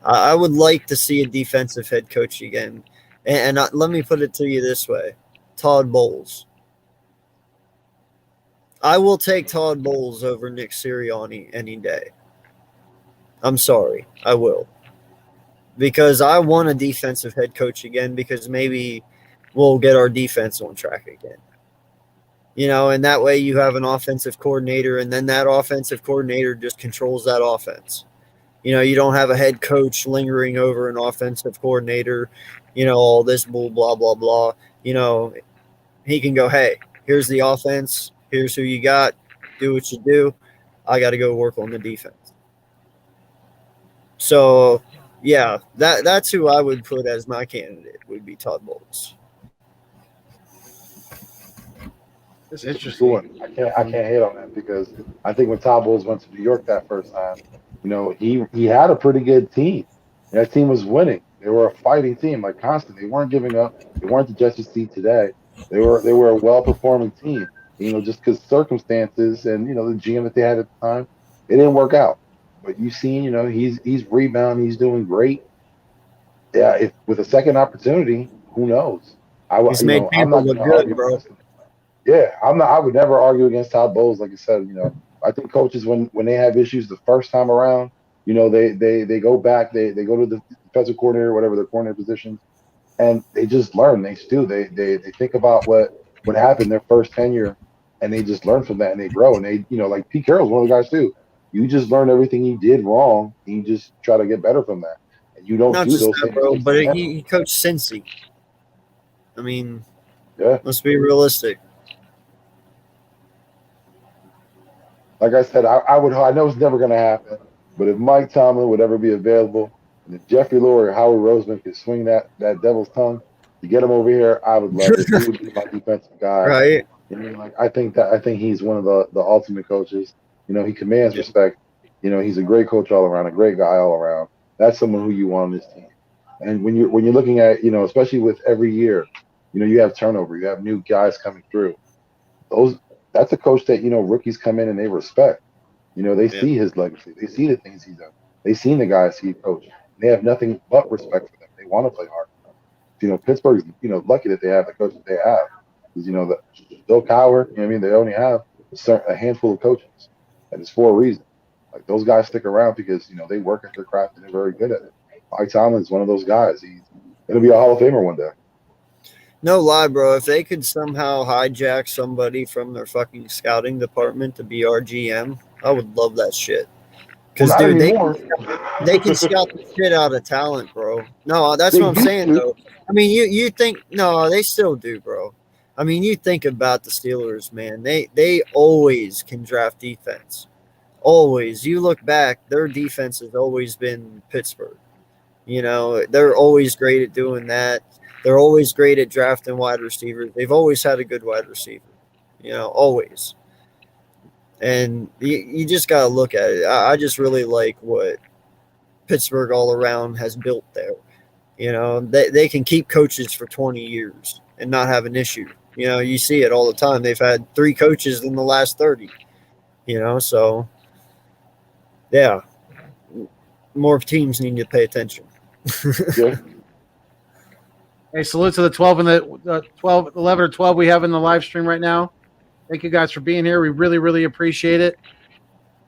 I would like to see a defensive head coach again. And let me put it to you this way. Todd Bowles. I will take Todd Bowles over Nick Sirianni any day. I'm sorry. I will. Because I want a defensive head coach again because maybe we'll get our defense on track again. And that way you have an offensive coordinator, and then that offensive coordinator just controls that offense. You don't have a head coach lingering over an offensive coordinator, all this bull, blah, blah, blah. He can go, hey, here's the offense. Here's who you got. Do what you do. I got to go work on the defense. So, yeah, that's who I would put as my candidate would be Todd Bowles. It's interesting. I can't hate on that because I think when Todd Bowles went to New York that first time, he had a pretty good team. That team was winning. They were a fighting team, like constant. They weren't giving up. They weren't the Jets you see today. They were a well-performing team. Just because circumstances and the GM that they had at the time, it didn't work out. But you've seen, he's rebounding. He's doing great. Yeah, if with a second opportunity, who knows? He's made people look good, bro. Yeah, I would never argue against Todd Bowles. Like I said, I think coaches when they have issues the first time around, they go back, they go to the defensive coordinator, whatever their coordinator position, and they just learn. They think about what happened their first tenure, and they just learn from that and they grow. And they, like Pete Carroll's one of the guys too. You just learn everything he did wrong, and you just try to get better from that. And you don't Not do just those that, things. bro, but he coached Cincy. I mean, yeah. Let's be realistic. Like I said, I know it's never going to happen, but if Mike Tomlin would ever be available, and if Jeffrey Lurie or Howard Roseman could swing that devil's tongue to get him over here, I would love it. He would be my defensive guy. Right. I think he's one of the ultimate coaches. He commands respect. He's a great coach all around, a great guy all around. That's someone who you want on this team. And when you're looking at, especially with every year, you have turnover, you have new guys coming through. That's a coach that, rookies come in and they respect. They see his legacy. They see the things he's done. They've seen the guys he coached. They have nothing but respect for them. They want to play hard. Pittsburgh's, lucky that they have the coach that they have. Because, Bill Cowher, they only have a handful of coaches. And it's for a reason. Like, those guys stick around because, they work at their craft and they're very good at it. Mike Tomlin's one of those guys. He's going to be a Hall of Famer one day. No lie, bro. If they could somehow hijack somebody from their fucking scouting department to be our GM, I would love that shit. Because, dude, they can scout the shit out of talent, bro. No, that's what I'm saying, though. I mean, you think – no, they still do, bro. I mean, you think about the Steelers, man. They always can draft defense. Always. You look back, their defense has always been Pittsburgh. You know, they're always great at doing that. They're always great at drafting wide receivers. They've always had a good wide receiver, you know, always. And you just got to look at it. I just really like what Pittsburgh all around has built there. You know, they can keep coaches for 20 years and not have an issue. You know, you see it all the time. They've had 3 coaches in the last 30, you know, so yeah, more teams need to pay attention. Yeah. Hey, salute to the 12 and the 12, 11 or 12 we have in the live stream right now. Thank you guys for being here. We really, really appreciate it.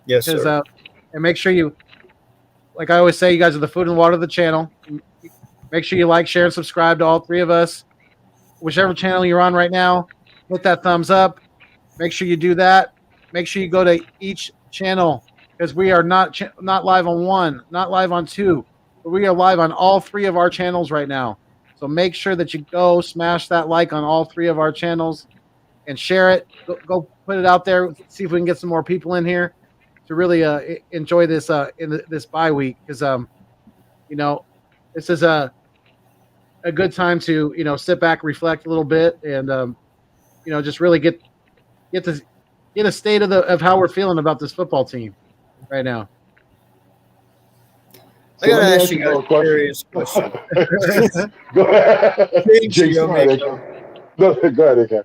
Yes, sir. And make sure you, like I always say, you guys are the food and water of the channel. Make sure you like, share, and subscribe to all 3 of us. Whichever channel you're on right now, hit that thumbs up. Make sure you do that. Make sure you go to each channel because we are not live on 1, not live on 2, but we are live on all 3 of our channels right now. So make sure that you go smash that like on all 3 of our channels and share it. Go put it out there. See if we can get some more people in here to really enjoy this this bye week because you know, this is a good time to, you know, sit back, reflect a little bit, and you know, just really get a state of how we're feeling about this football team right now. I gotta ask you guys a curious question. Go ahead. Go ahead, okay.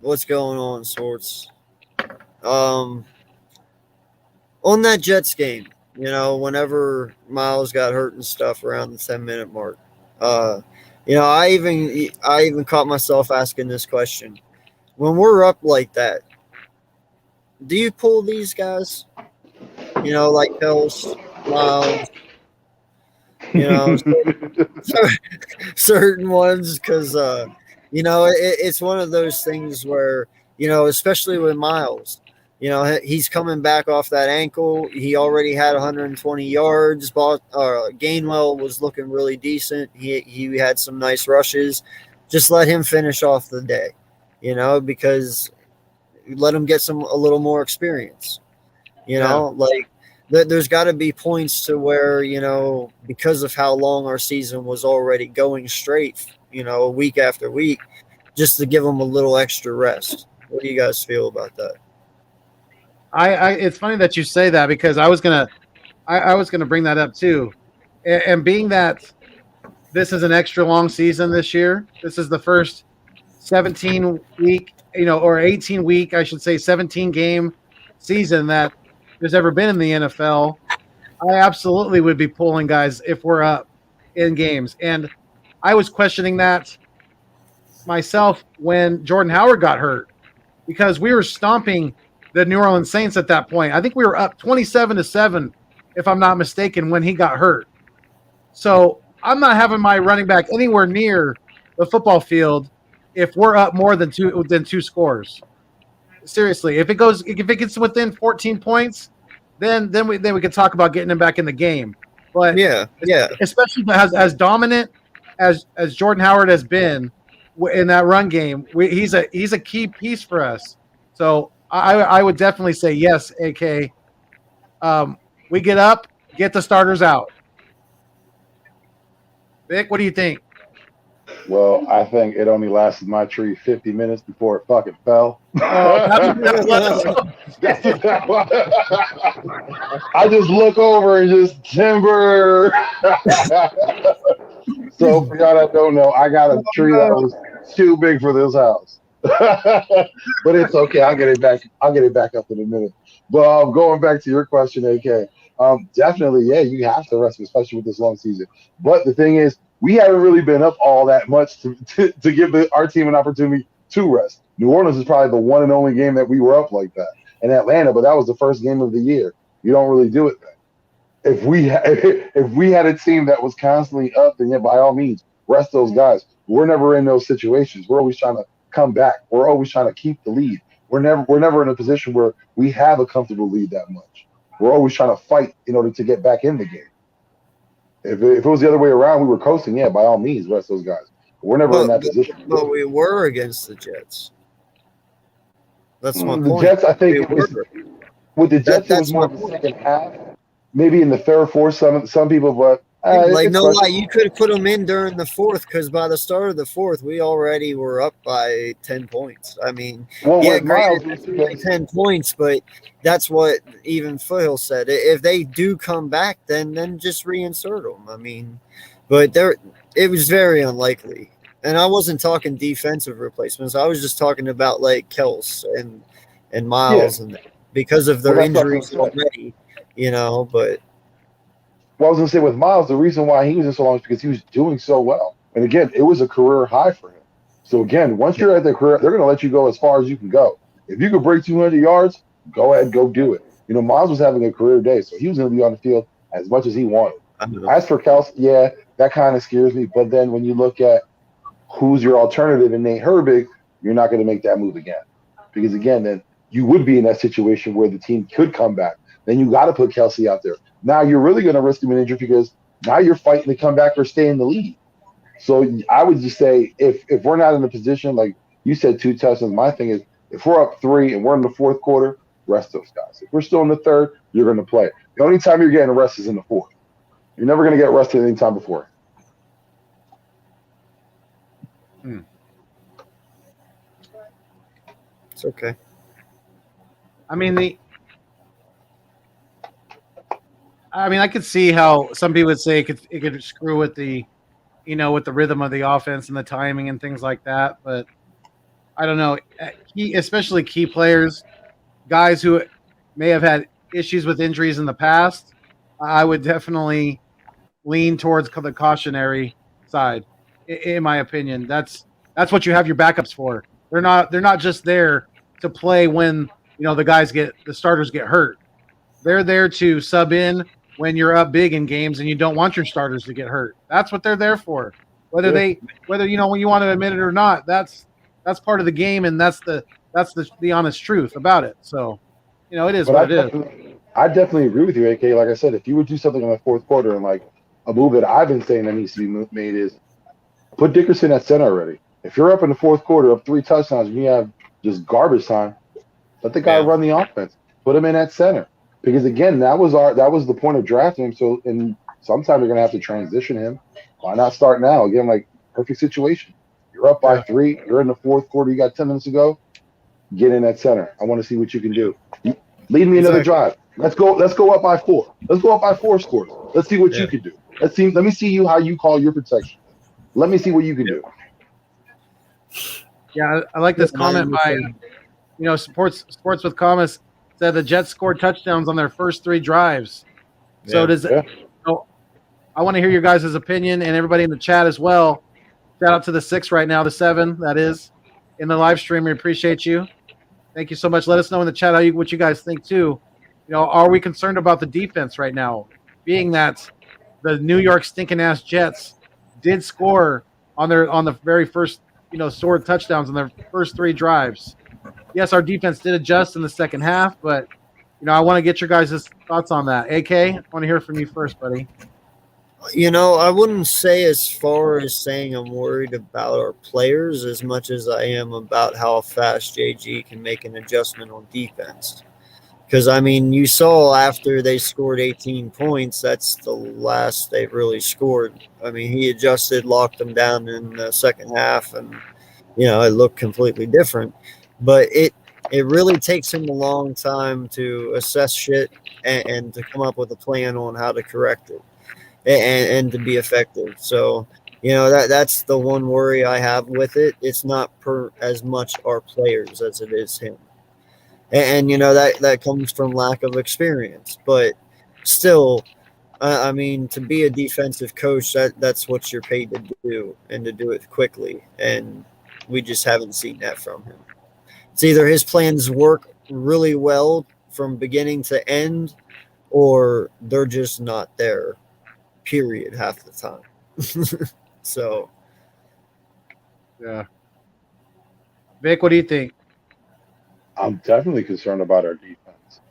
What's going on, Sports? On that Jets game, you know, whenever Miles got hurt and stuff around the 10-minute mark, you know, I even caught myself asking this question. When we're up like that, do you pull these guys? You know, like Pels, Miles, you know, certain ones, because, you know, it's one of those things where, you know, especially with Miles, you know, he's coming back off that ankle. He already had 120 yards. Gainwell was looking really decent. He had some nice rushes. Just let him finish off the day, you know, because let him get a little more experience. You know, like there's got to be points to where, you know, because of how long our season was already going straight, you know, week after week, just to give them a little extra rest. What do you guys feel about that? It's funny that you say that because I was gonna bring that up too, and being that this is an extra long season this year, this is the first 17 week, you know, or 18 week, I should say, 17 game season that there's ever been in the NFL. I absolutely would be pulling guys if we're up in games, and I was questioning that myself when Jordan Howard got hurt because we were stomping the New Orleans Saints at that point. I think we were up 27-7, if I'm not mistaken, when he got hurt. So I'm not having my running back anywhere near the football field if we're up more than two scores. Seriously, if it gets within 14 points, then we could talk about getting him back in the game. But yeah, especially as dominant as Jordan Howard has been in that run game, he's a key piece for us. So I would definitely say yes, AK. We get up, get the starters out. Vic, what do you think? Well, I think it only lasted my tree 50 minutes before it fucking fell. I just look over and just timber. So for y'all that don't know, I got a tree that was too big for this house. But it's okay. I'll get it back up in a minute. But going back to your question, AK, definitely, yeah, you have to rest, especially with this long season. But the thing is, we haven't really been up all that much to give our team an opportunity to rest. New Orleans is probably the one and only game that we were up like that. And Atlanta, but that was the first game of the year. You don't really do it then. If we had a team that was constantly up, then yeah, by all means, rest those guys. We're never in those situations. We're always trying to come back. We're always trying to keep the lead. We're never in a position where we have a comfortable lead that much. We're always trying to fight in order to get back in the game. If it was the other way around, we were coasting, yeah, by all means, rest those guys. But we're never in that position. But we were against the Jets. That's my The point. Jets, I think it was with the Jets. It was more of the second half, maybe in the third, fourth. Some people, but No lie, you could have put them in during the fourth because by the start of the fourth, we already were up by 10 points. I mean, with Miles, granted, it's only 10 points, but that's what even Foothills said. If they do come back, then just reinsert them. I mean, but it was very unlikely. And I wasn't talking defensive replacements. I was just talking about like Kels and Miles, and because of their injuries already, but. Well, I was going to say with Miles, the reason why he was in so long is because he was doing so well. And again, it was a career high for him. So again, once you're at the career, they're going to let you go as far as you can go. If you could break 200 yards, go ahead, go do it. Miles was having a career day, so he was going to be on the field as much as he wanted. As for Kels, yeah, that kind of scares me. But then when you look at who's your alternative in Nate Herbig, you're not going to make that move again. Because again, then you would be in that situation where the team could come back. Then you got to put Kelsey out there. Now you're really going to risk him an injury because now you're fighting to come back or stay in the lead. So I would just say if we're not in a position, like you said, 2 touchdowns, my thing is if we're up 3 and we're in the fourth quarter, rest those guys. If we're still in the third, you're going to play. The only time you're getting a rest is in the fourth. You're never going to get rested any time before. It's okay. I mean, I could see how some people would say it could screw with the, with the rhythm of the offense and the timing and things like that. But I don't know, especially key players, guys who may have had issues with injuries in the past. I would definitely lean towards the cautionary side, in my opinion. That's what you have your backups for. They're not just there to play when the starters get hurt. They're there to sub in when you're up big in games and you don't want your starters to get hurt. That's what they're there for. Whether when you want to admit it or not, that's part of the game, and that's the honest truth about it. So, it is what it is. I definitely agree with you, AK. Like I said, if you would do something in the fourth quarter, and like a move that I've been saying that needs to be made is put Dickerson at center already. If you're up in the fourth quarter, up 3 touchdowns, and you have just garbage time, let the guy run the offense. Put him in at center. Because again, that was the point of drafting him. So, and sometime you're going to have to transition him. Why not start now? Again, like perfect situation. You're up by 3. You're in the fourth quarter. You got 10 minutes to go. Get in at center. I want to see what you can do. Lead me another drive. Let's go up by 4. Let's go up by 4 scores. Let's see what you can do. Let me see how you call your protection. Let me see what you can do. Yeah, I like this comment by Sports with Commas said the Jets scored touchdowns on their first 3 drives. So I want to hear your guys' opinion and everybody in the chat as well. Shout out to the 6 right now, the 7 that is in the live stream. We appreciate you. Thank you so much. Let us know in the chat what you guys think too. Are we concerned about the defense right now, being that the New York stinking ass Jets did score on the very first scored touchdowns on their first 3 drives. Yes, our defense did adjust in the second half, but I want to get your guys' thoughts on that. AK, I want to hear from you first, buddy. I wouldn't say as far as saying I'm worried about our players as much as I am about how fast JG can make an adjustment on defense. Because, you saw after they scored 18 points, that's the last they really scored. He adjusted, locked them down in the second half, and, it looked completely different. But it really takes him a long time to assess shit and to come up with a plan on how to correct it and to be effective. So, that's the one worry I have with it. It's not as much our players as it is him. And that comes from lack of experience. But still, to be a defensive coach, that's what you're paid to do, and to do it quickly. And we just haven't seen that from him. It's either his plans work really well from beginning to end, or they're just not there, period, half the time. So. Yeah. Vic, what do you think? I'm definitely concerned about our defense.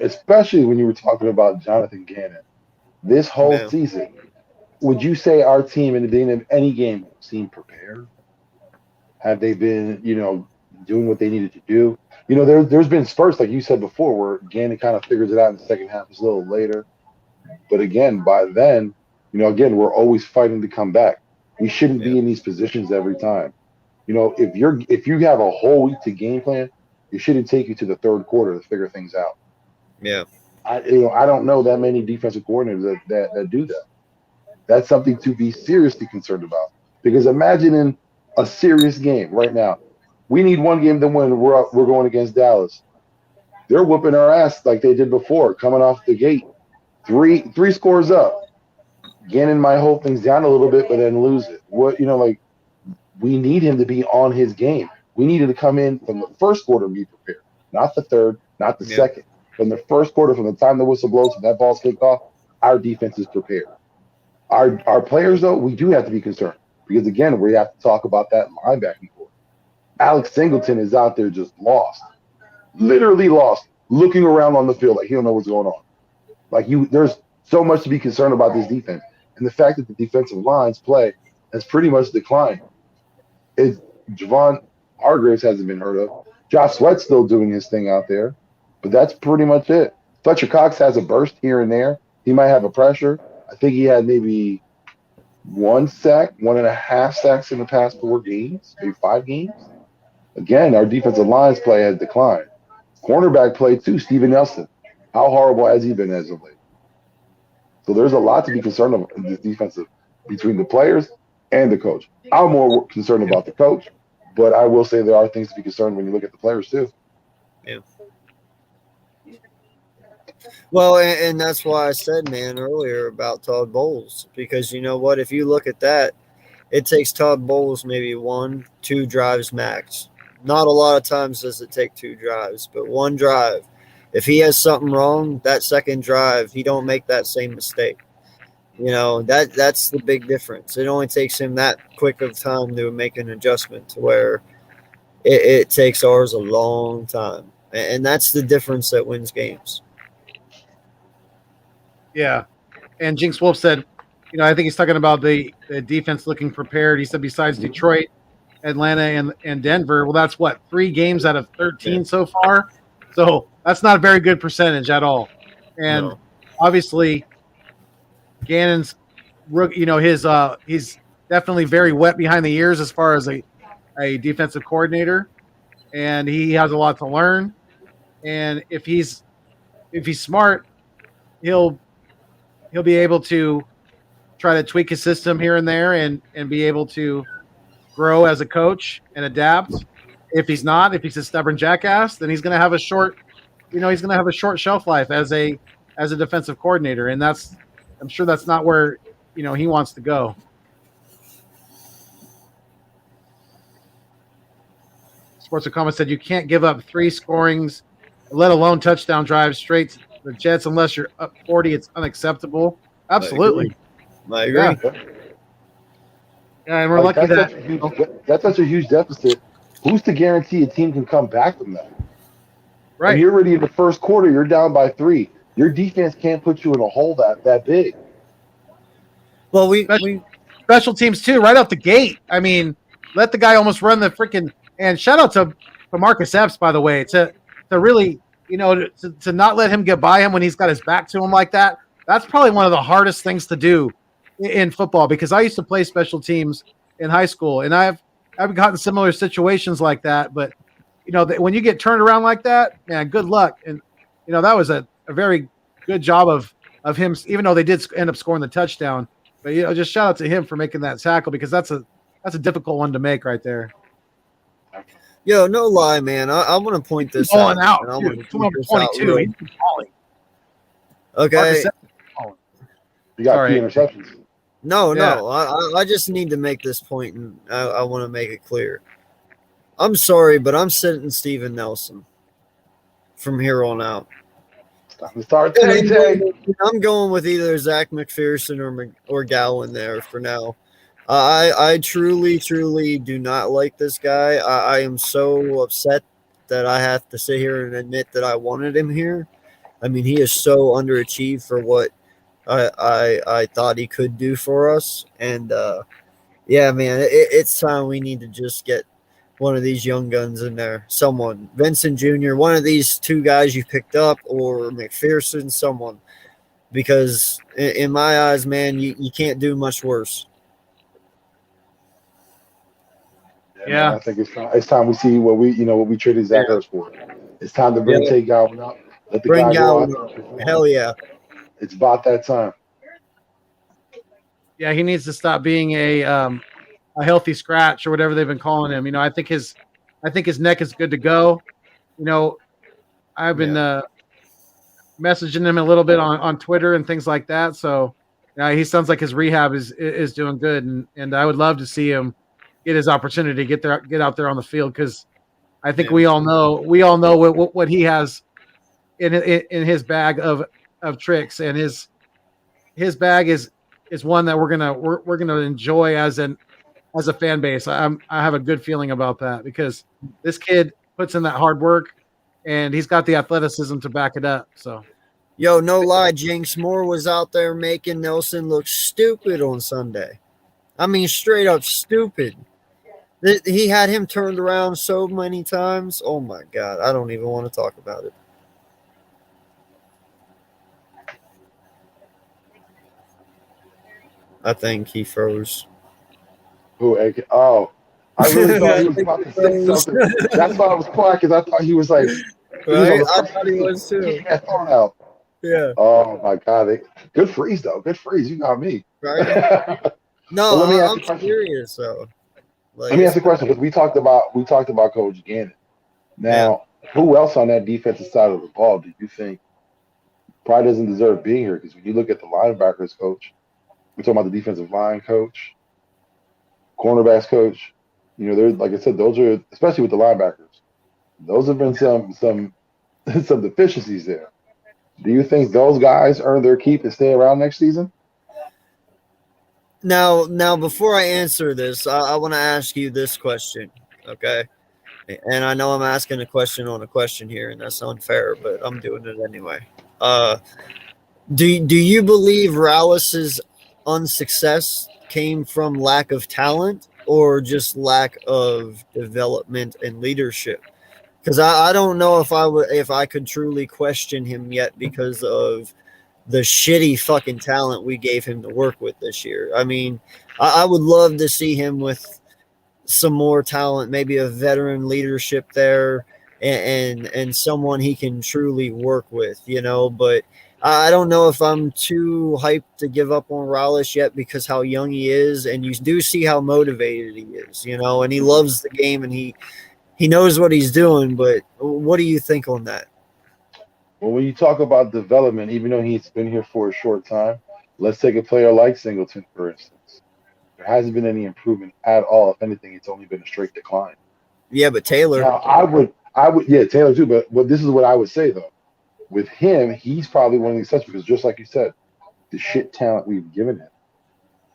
Especially when you were talking about Jonathan Gannon, this whole season, would you say our team in the beginning of any game seemed prepared? Have they been, doing what they needed to do. You know, there's been spurts, like you said before, where Gannon kind of figures it out in the second half. It's a little later. But again, by then, you know, again, we're always fighting to come back. We shouldn't be in these positions every time. You know, if you have a whole week to game plan, it shouldn't take you to the third quarter to figure things out. Yeah. I don't know that many defensive coordinators that do that. That's something to be seriously concerned about. Because imagine in a serious game right now, we need one game to win. We're going against Dallas. They're whooping our ass like they did before, coming off the gate. Three scores up. Gannon might hold things down a little bit, but then lose it. We need him to be on his game. We need him to come in from the first quarter and be prepared, not the third, not the second. From the first quarter, from the time the whistle blows and that ball's kicked off, our defense is prepared. Our players, though, we do have to be concerned because, again, we have to talk about that linebacking core. Alex Singleton is out there just lost, literally lost, looking around on the field like he don't know what's going on. There's so much to be concerned about this defense. And the fact that the defensive line's play has pretty much declined. Javon Hargraves hasn't been heard of. Josh Sweat's still doing his thing out there, but that's pretty much it. Fletcher Cox has a burst here and there. He might have a pressure. I think he had maybe 1.5 sacks in the past 4 games, maybe 5 games. Again, our defensive line's play has declined. Cornerback play too, Steven Nelson. How horrible has he been as of late? So there's a lot to be concerned about in this defensive between the players and the coach. I'm more concerned about the coach, but I will say there are things to be concerned when you look at the players too. Yeah. Well, and that's why I said, man, earlier about Todd Bowles, because you know what? If you look at that, it takes Todd Bowles maybe 1-2 drives max. Not a lot of times does it take 2 drives, but 1 drive. If he has something wrong, that second drive, he don't make that same mistake. You know, that's the big difference. It only takes him that quick of time to make an adjustment to where it takes ours a long time. And that's the difference that wins games. Yeah. And Jinx Wolf said, you know, I think he's talking about the defense looking prepared. He said besides Detroit, Atlanta, and Denver, well, that's what, 3 games out of 13 so far? So that's not a very good percentage at all. And obviously, Gannon's, you know, he's definitely very wet behind the ears as far as a defensive coordinator, and he has a lot to learn. And if he's smart, he'll be able to try to tweak his system here and there and be able to grow as a coach and adapt. If he's not, if he's a stubborn jackass, then he's going to have a short shelf life as a defensive coordinator, and I'm sure that's not where, you know, he wants to go. Sports Comment said you can't give up 3 scorings, let alone touchdown drives straight to the Jets unless you're up 40. It's unacceptable. Absolutely. I agree. Yeah, and we're lucky that's such a huge deficit. Who's to guarantee a team can come back from that? Right. When you're already in the first quarter, you're down by 3. Your defense can't put you in a hole that big. Well, we special teams too, right out the gate. I mean, let the guy almost run the freaking. And shout out to Marcus Epps, by the way, to really, you know, to not let him get by him when he's got his back to him like that. That's probably one of the hardest things to do in football, because I used to play special teams in high school, and I've gotten similar situations like that. But you know, when you get turned around like that, man, good luck. And you know, that was a very good job of him, even though they did end up scoring the touchdown. But you know, just shout out to him for making that tackle, because that's a difficult one to make right there. Yo, no lie, man. I want to point this out. And I want to point this out. He's balling. Okay. You got 3 interceptions. No. I just need to make this point, and I want to make it clear. I'm sorry, but I'm sitting Steven Nelson from here on out. I'm going with either Zach McPherson or Gowan there for now. I truly do not like this guy. I am so upset that I have to sit here and admit that I wanted him here. I mean, he is so underachieved for what I thought he could do for us. And yeah, man, it's time we need to just get one of these young guns in there. Someone, Vincent Jr., one of these two guys you picked up, or McPherson, someone. Because in my eyes, man, you can't do much worse. Yeah. Man, I think it's time we see what we traded Zach Ertz for. It's time to take Godwin up. Let the guy go out there. Hell yeah. It's about that time. Yeah, he needs to stop being a healthy scratch or whatever they've been calling him. I think his neck is good to go. I've been messaging him a little bit on Twitter and things like that. So he sounds like his rehab is doing good, and I would love to see him get his opportunity to get out there on the field, because I think we all know what he has in his bag of tricks, and his bag is one that we're gonna enjoy as a fan base. I have a good feeling about that, because this kid puts in that hard work, and he's got the athleticism to back it up. So, yo, no lie, Jinx Moore was out there making Nelson look stupid on Sunday. I mean, straight up stupid. He had him turned around so many times. Oh my God, I don't even want to talk about it. I think he froze. Oh, I really thought he was about to say something. That's why I was quiet, because I thought he was like, right? I thought he was too. Yeah. Oh my God! Good freeze though. Good freeze. You got me. Right. No, I'm serious though. Let me ask a question, because we talked about Coach Gannon. Now, who else on that defensive side of the ball do you think probably doesn't deserve being here? Because when you look at the linebackers coach, we're talking about the defensive line coach, cornerbacks coach. They're, like I said, those are, especially with the linebackers, those have been some deficiencies there. Do you think those guys earn their keep and stay around next season? Now, before I answer this, I want to ask you this question, okay? And I know I'm asking a question on a question here, and that's unfair, but I'm doing it anyway. Do you believe Rallis's unsuccess came from lack of talent or just lack of development and leadership? Because I don't know if I could truly question him yet because of the shitty fucking talent we gave him to work with this year. I mean, I would love to see him with some more talent, maybe a veteran leadership there, and someone he can truly work with, but I don't know if I'm too hyped to give up on Rallis yet, because how young he is, and you do see how motivated he is, and he loves the game, and he knows what he's doing. But what do you think on that? Well, when you talk about development, even though he's been here for a short time, let's take a player like Singleton, for instance. There hasn't been any improvement at all. If anything, it's only been a straight decline. Yeah, but Taylor. Now, I would, Taylor too. But this is what I would say though. With him, he's probably one of these such, because just like you said, the shit talent we've given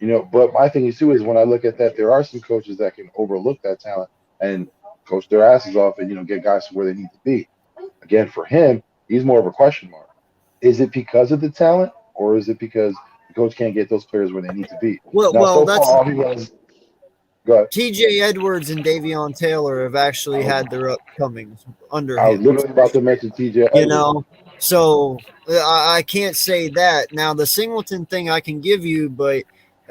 him. But my thing is too is, when I look at that, there are some coaches that can overlook that talent and coach their asses off and get guys to where they need to be. Again, for him, he's more of a question mark. Is it because of the talent, or is it because the coach can't get those players where they need to be? That's all he was. Go ahead. TJ Edwards and Davion Taylor have actually had their upcomings under him. I was literally about to mention TJ Edwards. So I can't say that. Now, the Singleton thing I can give you, but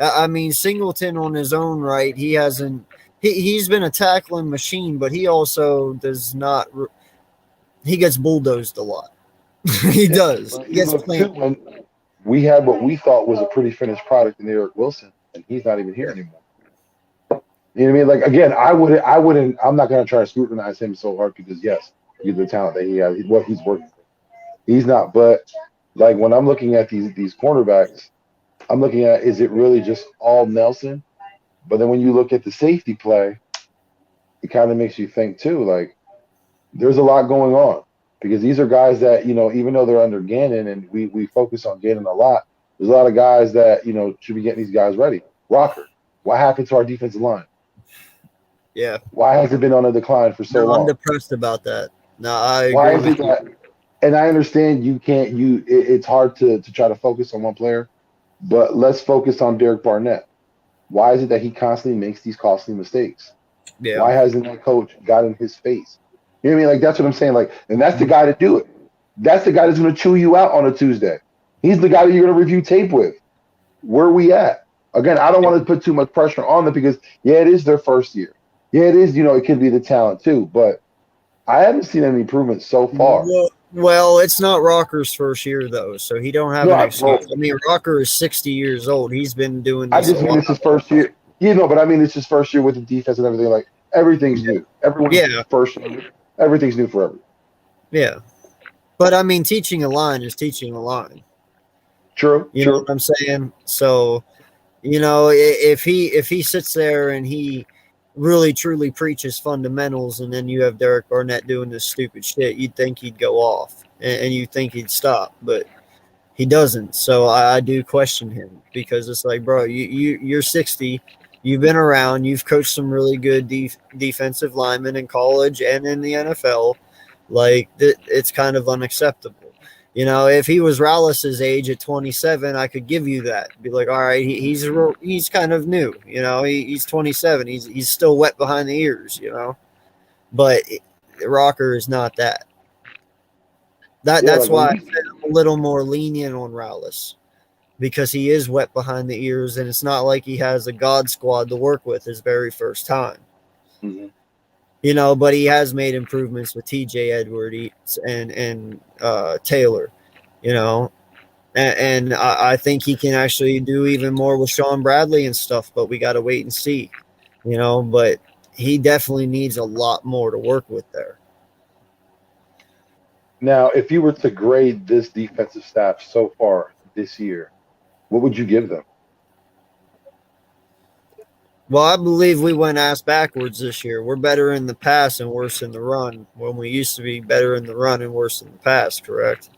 I mean, Singleton on his own right, he hasn't. He's been a tackling machine, but he also does not. He gets bulldozed a lot. He does. He gets when we had what we thought was a pretty finished product in Eric Wilson, and he's not even here anymore. You know what I mean? Like, again, I wouldn't. I'm not going to try to scrutinize him so hard, because yes, he's the talent that he has. What he's working for. He's not. But like, when I'm looking at these cornerbacks, I'm looking at, is it really just all Nelson? But then when you look at the safety play, it kind of makes you think too, like, there's a lot going on, because these are guys that, even though they're under Gannon and we focus on Gannon a lot, there's a lot of guys that, should be getting these guys ready. Rocker, what happened to our defensive line? Yeah. Why has it been on a decline for so long? I'm depressed about that. No, I agree. Why is it that? And I understand it's hard to try to focus on one player, but let's focus on Derek Barnett. Why is it that he constantly makes these costly mistakes? Yeah. Why hasn't that coach got in his face? You know what I mean? Like, that's what I'm saying. Like, and that's the guy to do it. That's the guy that's going to chew you out on a Tuesday. He's the guy that you're going to review tape with. Where are we at? Again, I don't want to put too much pressure on them because, yeah, it is their first year. Yeah, it is, it could be the talent too. But I haven't seen any improvement so far. Well, it's not Rocker's first year, though, so he don't have an excuse. I mean, Rocker is 60 years old. He's been doing this. I just mean it's his first year. But I mean it's his first year with the defense and everything. Like, everything's new. Everyone's first year. Everything's new for everyone. Yeah. But, I mean, teaching a line is teaching a line. True. You know what I'm saying? So, if he sits there and he really truly preaches fundamentals, and then you have Derek Barnett doing this stupid shit, you'd think he'd go off and you think he'd stop, but he doesn't. So I do question him, because it's like, bro, you're 60, you've been around, you've coached some really good defensive linemen in college and in the NFL. Like, it's kind of unacceptable. If he was Rallis's age at 27, I could give you that. Be like, all right, he's kind of new. He's 27. He's still wet behind the ears. But Rocker is not that. That's why I'm a little more lenient on Rallis, because he is wet behind the ears, and it's not like he has a God squad to work with his very first time. Mm-hmm. But he has made improvements with TJ Edwards and Taylor, and I think he can actually do even more with Sean Bradley and stuff, but we got to wait and see, but he definitely needs a lot more to work with there. Now, if you were to grade this defensive staff so far this year, what would you give them? Well, I believe we went ass backwards this year. We're better in the pass and worse in the run, when we used to be better in the run and worse in the pass, correct?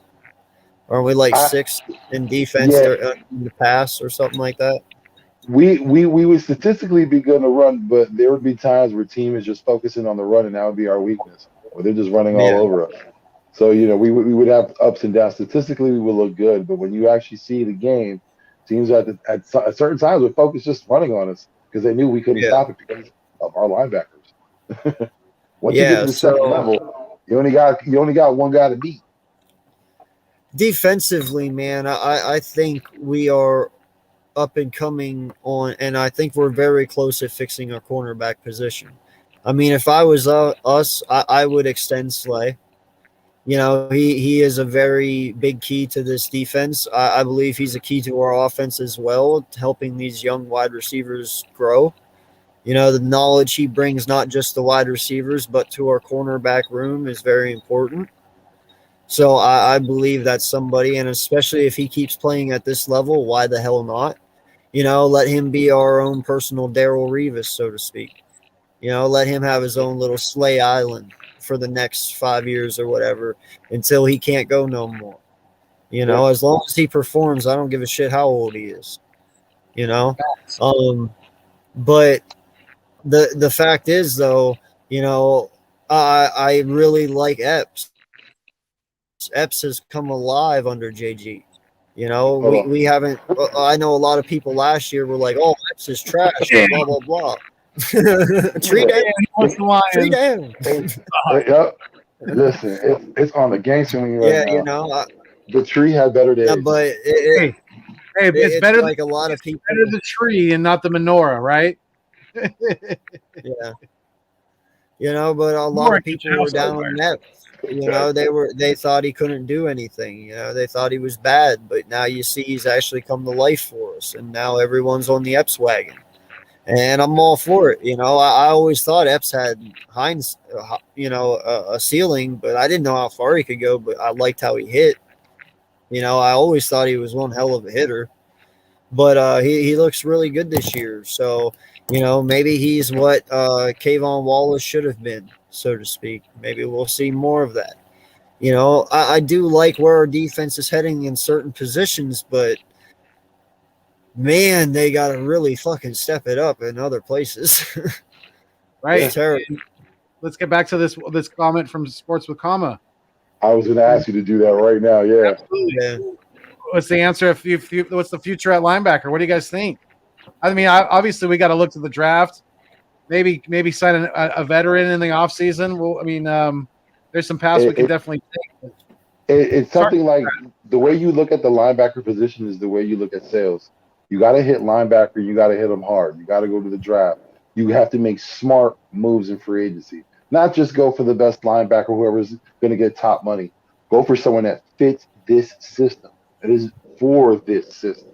Aren't we like sixth in defense in the pass or something like that? We would statistically be good to run, but there would be times where team is just focusing on the run, and that would be our weakness, where they're just running all over us. So, we would have ups and downs. Statistically, we would look good, but when you actually see the game, teams at certain times would focus just running on us, because they knew we couldn't stop it because of our linebackers. Once you get to the second level, you only got one guy to beat. Defensively, man, I think we are up and coming on, and I think we're very close at fixing our cornerback position. I mean, if I was us, I would extend Slay. He is a very big key to this defense. I believe he's a key to our offense as well, helping these young wide receivers grow. The knowledge he brings, not just the wide receivers, but to our cornerback room, is very important. So I believe that's somebody, and especially if he keeps playing at this level, why the hell not? Let him be our own personal Darrelle Revis, so to speak. Let him have his own little Slay Island for the next 5 years or whatever, until he can't go no more. As long as he performs, I don't give a shit how old he is. But the fact is, though, I really like Epps. Epps has come alive under JG. We haven't. I know a lot of people last year were like, "Oh, Epps is trash," blah blah blah. Tree down. Yep. Listen, it's on the game swing right now. The Tree had better days. Yeah, but it's better like a lot of people. Better the tree and not the menorah, right? Yeah. But a lot of people were down on that. They thought he couldn't do anything. They thought he was bad, but now you see he's actually come to life for us, and now everyone's on the Epps wagon. And I'm all for it. I always thought Epps had Hines, a ceiling, but I didn't know how far he could go, but I liked how he hit. I always thought he was one hell of a hitter, but he looks really good this year. So, maybe he's what Kayvon Wallace should have been, so to speak. Maybe we'll see more of that. I do like where our defense is heading in certain positions, but man, they got to really fucking step it up in other places. Right. Terrible. Let's get back to this comment from Sports with Comma. I was going to ask you to do that right now. Yeah. Absolutely. Yeah. What's the answer? What's the future at linebacker? What do you guys think? I mean, obviously we got to look to the draft. maybe sign a veteran in the offseason. Well, I mean, there's some paths we can definitely take. It's something like the way you look at the linebacker position is the way you look at sales. You got to hit linebacker. You got to hit them hard. You got to go to the draft. You have to make smart moves in free agency. Not just go for the best linebacker, whoever's going to get top money. Go for someone that fits this system, that is for this system.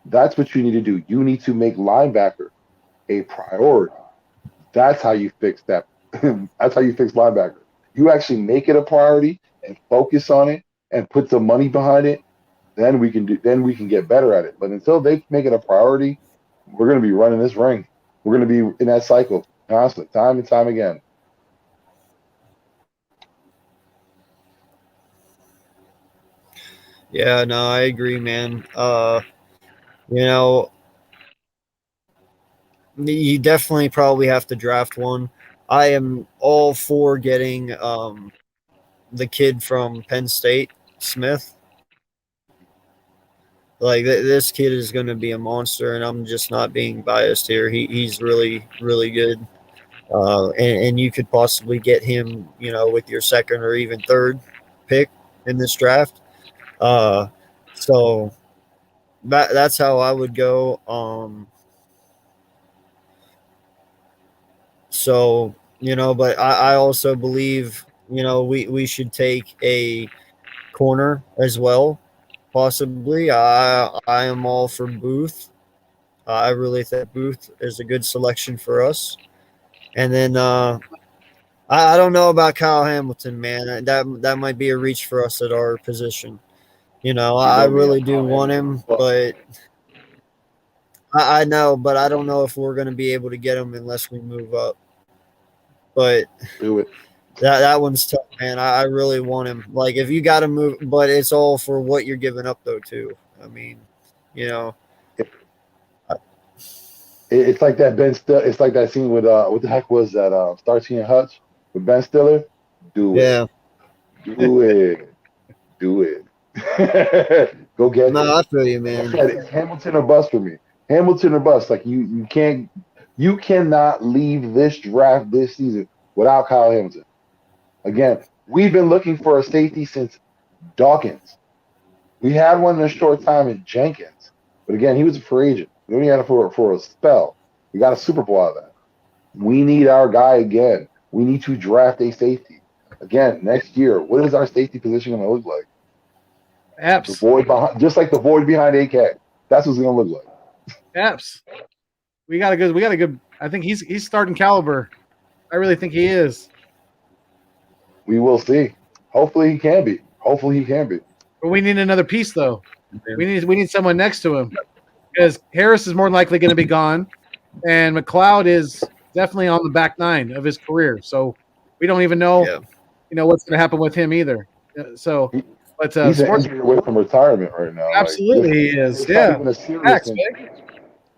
That's what you need to do. You need to make linebacker a priority. That's how you fix that. That's how you fix linebacker. You actually make it a priority and focus on it and put some money behind it. Then we can get better at it. But until they make it a priority, we're going to be running this ring. We're going to be in that cycle constantly, time and time again. Yeah, no, I agree, man. You know, you definitely probably have to draft one. I am all for getting the kid from Penn State, Smith. Like this kid is going to be a monster, and I'm just not being biased here. He's really, really good, and you could possibly get him, with your second or even third pick in this draft. So that's how I would go. But I also believe, we should take a corner as well. Possibly. I am all for Booth. I really think Booth is a good selection for us. And then I don't know about Kyle Hamilton, man. That might be a reach for us at our position. I really do want him, but I know, but I don't know if we're going to be able to get him unless we move up. But do it. That one's tough, man. I really want him. Like, if you got to move, but it's all for what you're giving up, though, too. I mean, It's like that Ben Stiller. It's like that scene with what the heck was that? Starsky and Hutch with Ben Stiller. Do it. Do it. Do it. Go get it. No, I feel you, man. It's Hamilton or bust for me. Hamilton or bust. Like you cannot leave this draft this season without Kyle Hamilton. Again, we've been looking for a safety since Dawkins. We had one in a short time in Jenkins, but again, he was a free agent. We only had it for a spell. We got a Super Bowl out of that. We need our guy again. We need to draft a safety again next year. What is our safety position going to look like? Apps. The void behind, just like the void behind AK. That's what it's going to look like. Apps. We got a good. I think he's starting caliber. I really think he is. We will see. Hopefully he can be. But we need another piece, though. We need someone next to him, because Harris is more than likely going to be gone, and McLeod is definitely on the back nine of his career. So we don't even know, what's going to happen with him either. So, but he's an injury away from retirement right now. Absolutely, he is. Yeah, it's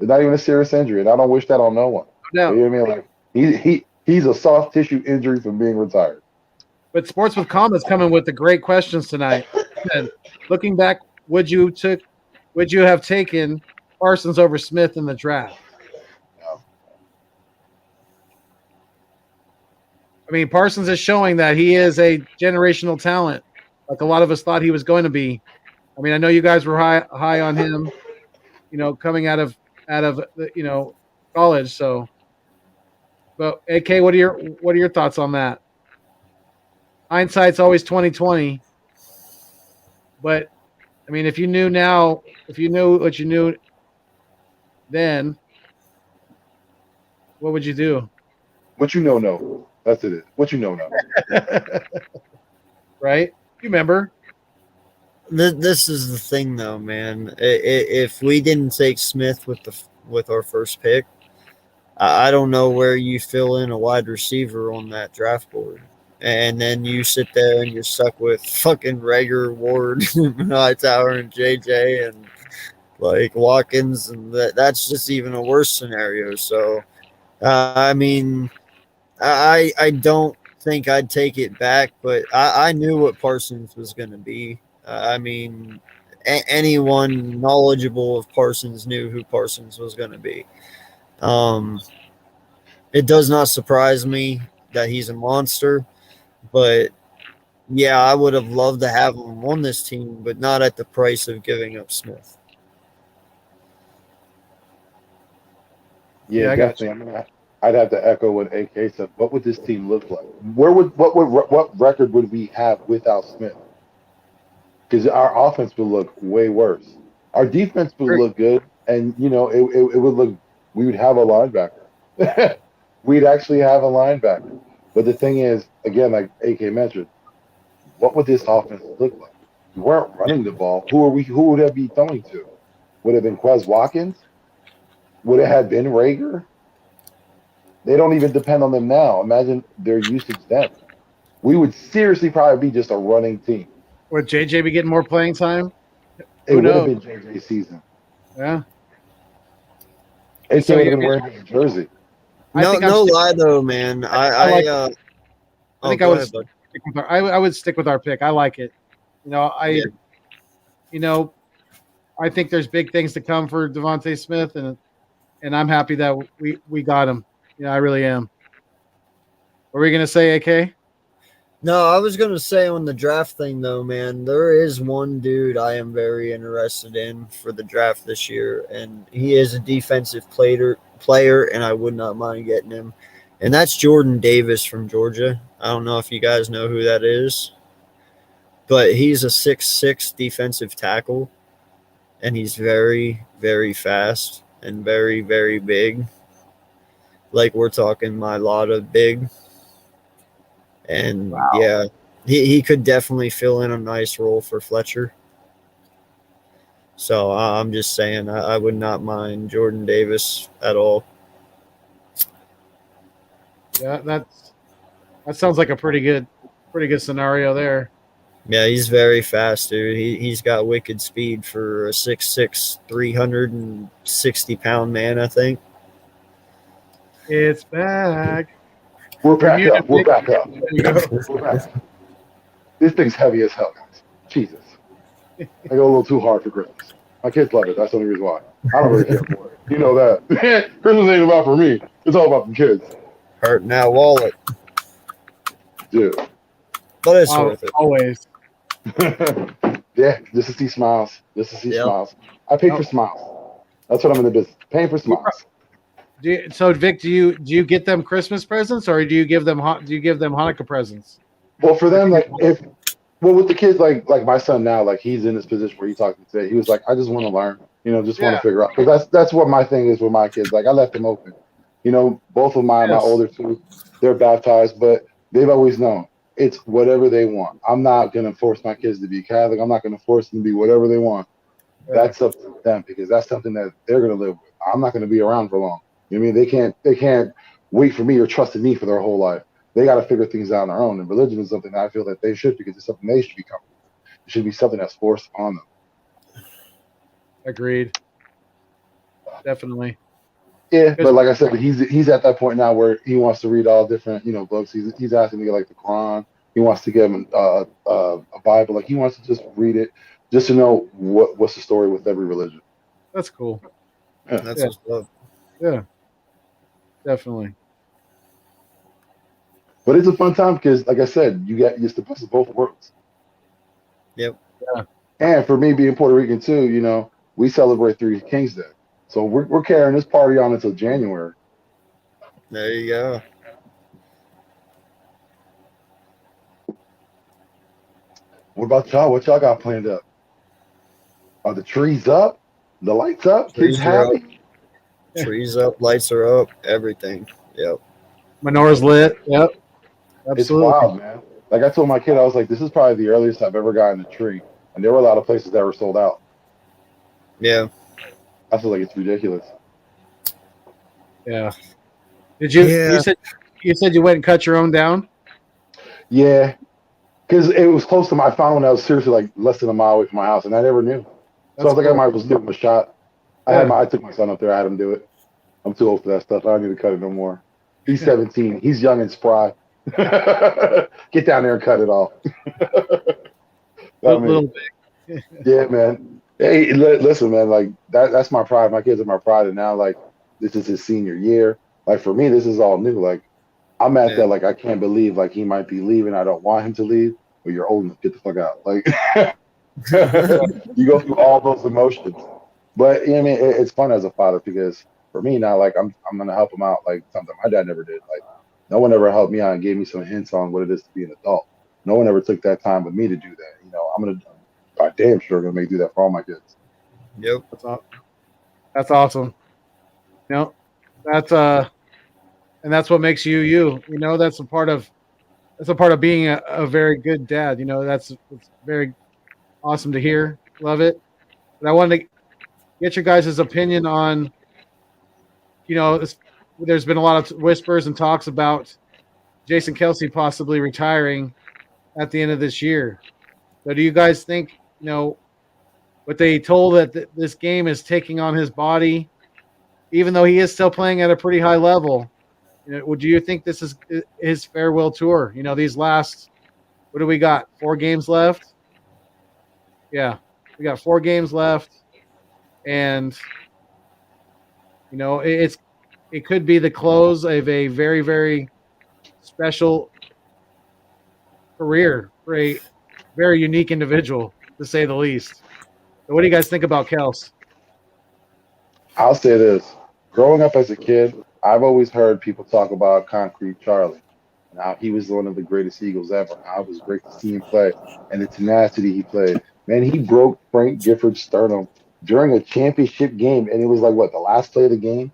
not even a serious injury, and I don't wish that on no one. No, you know what I mean? Like he's a soft tissue injury from being retired. But Sports with Comments coming with the great questions tonight. And looking back, would you have taken Parsons over Smith in the draft? No. I mean, Parsons is showing that he is a generational talent, like a lot of us thought he was going to be. I mean, I know you guys were high on him, coming out of college. So, but AK, what are your thoughts on that? Hindsight's always 20/20. But I mean, if you knew what you knew then, what would you do? What you know, no. That's it. What you know, no. Right? You remember? This is the thing, though, man. If we didn't take Smith with our first pick, I don't know where you fill in a wide receiver on that draft board. And then you sit there and you're stuck with fucking Rager, Ward, Hightower, and JJ, and like Watkins, and that's just even a worse scenario. So, I mean, I don't think I'd take it back, but I knew what Parsons was going to be. I mean, anyone knowledgeable of Parsons knew who Parsons was going to be. It does not surprise me that he's a monster, but yeah, I would have loved to have him on this team, but not at the price of giving up Smith. Yeah, definitely. I mean, I'd have to echo what AK said. What would this team look like? What record would we have without Smith? Because our offense would look way worse. Our defense would look good, and it would look. We would have a linebacker. We'd actually have a linebacker. But the thing is, again, like AK mentioned, what would this offense look like? We weren't running the ball. Who would that be throwing to? Would it have been Quez Watkins? Would it have been Rager? They don't even depend on them now. Imagine their usage then. We would seriously probably be just a running team. Would JJ be getting more playing time? It would have been JJ's season. Yeah. It's would have been wearing his jersey. No lie though, man. I would stick with our pick. I like it. I think there's big things to come for Devontae Smith, and I'm happy that we got him. I really am. What were we gonna say, AK? No, I was gonna say on the draft thing though, man. There is one dude I am very interested in for the draft this year, and he is a defensive player, and I would not mind getting him. And that's Jordan Davis from Georgia. I don't know if you guys know who that is, but he's a 6'6" defensive tackle, and he's very, very fast and very, very big. Like we're talking Mailata big. And yeah, he could definitely fill in a nice role for Fletcher. So I'm just saying I would not mind Jordan Davis at all. Yeah, that sounds like a pretty good scenario there. Yeah, he's very fast, dude. He's got wicked speed for a 6'6", 360-pound man, I think. It's back. We're back up. We're back up. This thing's heavy as hell, guys. Jesus. I go a little too hard for Christmas. My kids love it. That's the only reason why. I don't really care for it. You know that. Christmas ain't about for me. It's all about the kids. Hurt now wallet. Dude. But it's worth it. Always. Yeah, just to see smiles. Smiles. I pay for smiles. That's what I'm in the business. Paying for smiles. So Vic, do you get them Christmas presents, or do you give them Hanukkah presents? Well, for them, with the kids, like my son now, like he's in this position where he talked today. He was like, I just want to learn, want to figure out, because that's what my thing is with my kids. Like I left them open. Both of my older two, they're baptized, but they've always known it's whatever they want. I'm not gonna force my kids to be Catholic. I'm not gonna force them to be whatever they want. Yeah. That's up to them, because that's something that they're gonna live with. I'm not gonna be around for long. I mean, they can't wait for me or trust in me for their whole life. They got to figure things out on their own. And religion is something that I feel that they should, because it's something they should become. It should be something that's forced on them. Agreed. Definitely. Yeah, but like I said, he's at that point now where he wants to read all different books. He's asking to get like the Quran. He wants to get him a Bible. Like he wants to just read it, just to know what's the story with every religion. That's cool. Yeah. That's what's up. Yeah. Definitely. But it's a fun time because, like I said, you get the best of both worlds. Yep. Yeah. And for me being Puerto Rican too, we celebrate Three Kings Day, so we're carrying this party on until January. There you go. What about y'all? What y'all got planned up? Are the trees up? The lights up? Kids happy? Trees up, lights are up, everything. Yep. Menorah's lit. Yep. Absolutely. It's wild, man. Like I told my kid, I was like, this is probably the earliest I've ever gotten a tree. And there were a lot of places that were sold out. Yeah. I feel like it's ridiculous. Yeah. Did you? Yeah. You said you went and cut your own down? Yeah. Because it was close to I found one that was seriously like less than a mile away from my house, and I never knew. So I was like, I might as well give him a shot. I took my son up there. I had him do it. I'm too old for that stuff. I don't need to cut it no more. He's 17. He's young and spry. Get down there and cut it off. Little bit. Yeah, man. Hey, listen, man. Like that's my pride. My kids are my pride, and now like this is his senior year. Like for me, this is all new. Like I'm at that. Like I can't believe like he might be leaving. I don't want him to leave. But you're old enough. Get the fuck out. Like you go through all those emotions. But I mean, it's fun as a father because for me now, like I'm gonna help him out. Like something my dad never did. Like no one ever helped me out and gave me some hints on what it is to be an adult. No one ever took that time with me to do that. You know, I damn sure gonna make do that for all my kids. Yep. That's awesome. You know, and that's what makes you you. You know, that's a part of being a very good dad. You know, it's very awesome to hear. Love it. And I wanted to get your guys' opinion on, you know, there's been a lot of whispers and talks about Jason Kelsey possibly retiring at the end of this year. So do you guys think, you know, what they told that this game is taking on his body, even though he is still playing at a pretty high level? You know, do you think this is his farewell tour? You know, these last, what do we got? 4 games left? Yeah, we got 4 games left. And, you know, it could be the close of a very, very special career for a very unique individual, to say the least. So what do you guys think about Kels? I'll say this. Growing up as a kid, I've always heard people talk about Concrete Charlie. Now he was one of the greatest Eagles ever. Now it was great to see him play and the tenacity he played. Man, he broke Frank Gifford's sternum during a championship game, and it was like what, the last play of the game?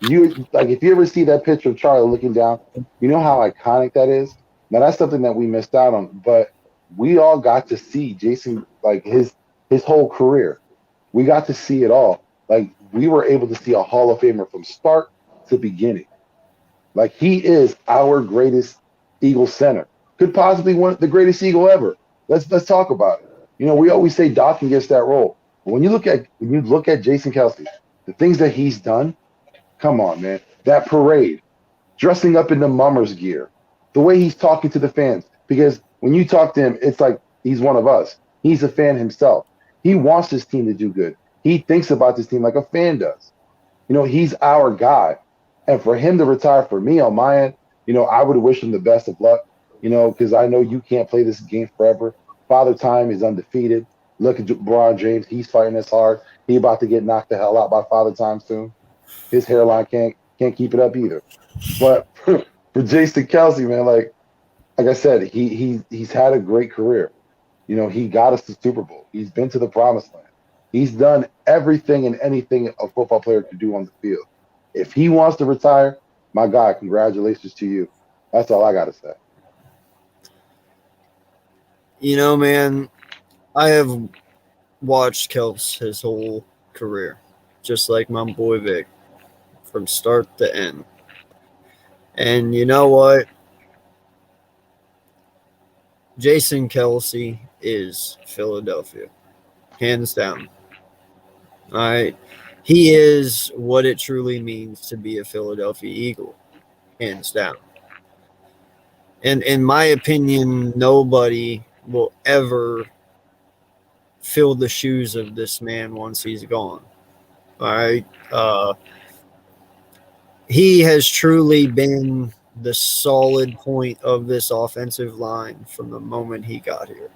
You like if you ever see that picture of Charlie looking down, you know how iconic that is? Now that's something that we missed out on, but we all got to see Jason like his whole career. We got to see it all. Like we were able to see a Hall of Famer from start to beginning. Like he is our greatest Eagle center. Could possibly one the greatest Eagle ever. Let's talk about it. You know, we always say Dawkins gets that role. But when you look at Jason Kelsey, the things that he's done, come on, man. That parade, dressing up in the Mummers gear, the way he's talking to the fans. Because when you talk to him, it's like he's one of us. He's a fan himself. He wants his team to do good. He thinks about this team like a fan does. You know, he's our guy. And for him to retire for me on my end, you know, I would wish him the best of luck, you know, because I know you can't play this game forever. Father Time is undefeated. Look at LeBron James. He's fighting as hard. He about to get knocked the hell out by Father Time soon. His hairline can't keep it up either. But for Jason Kelsey, man, like I said, he's had a great career. You know, he got us to Super Bowl. He's been to the promised land. He's done everything and anything a football player could do on the field. If he wants to retire, my God, congratulations to you. That's all I got to say. You know, man, I have watched Kels his whole career, just like my boy Vic, from start to end. And you know what? Jason Kelsey is Philadelphia, hands down. All right. He is what it truly means to be a Philadelphia Eagle, hands down. And in my opinion, nobody will ever fill the shoes of this man once he's gone. All right. He has truly been the solid point of this offensive line from the moment he got here.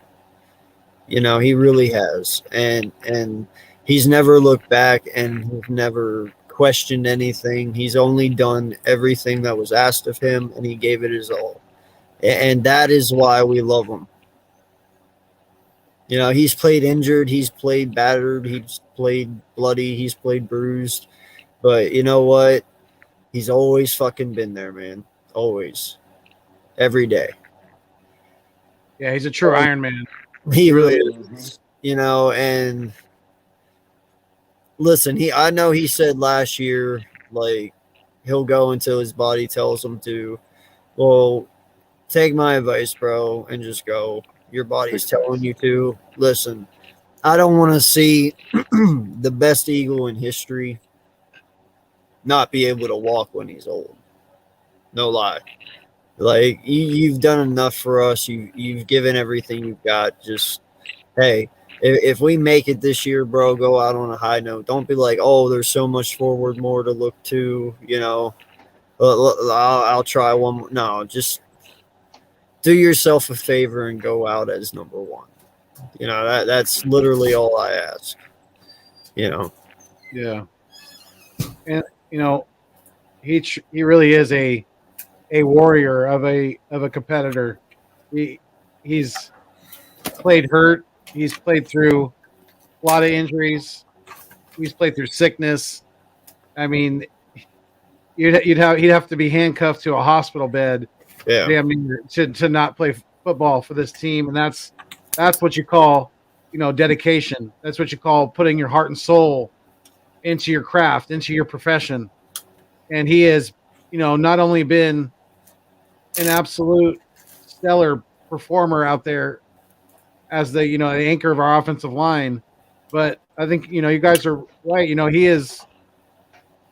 You know, he really has. And he's never looked back and he's never questioned anything. He's only done everything that was asked of him, and he gave it his all. And that is why we love him. You know, he's played injured, he's played battered, he's played bloody, he's played bruised. But you know what? He's always fucking been there, man. Always. Every day. Yeah, he's a true Iron Man. He really is. You know, and listen, I know he said last year, like, he'll go until his body tells him to. Well, take my advice, bro, and just go. Your body's telling you to. Listen, I don't want to see the best Eagle in history not be able to walk when he's old. No lie. Like, you've done enough for us. You've given everything you've got. Just, hey, if we make it this year, bro, go out on a high note. Don't be like, oh, there's so much forward more to look to, you know. I'll try one more. No, just do yourself a favor and go out as number one. That's literally all I ask. Yeah. And he really is a warrior of a competitor. He's played hurt. He's played through a lot of injuries. He's played through sickness. I mean, he'd have to be handcuffed to a hospital bed. Yeah. I mean, to not play football for this team, and that's what you call, dedication. That's what you call putting your heart and soul into your craft, into your profession. And he has, not only been an absolute stellar performer out there as the anchor of our offensive line, but I think you guys are right. He is,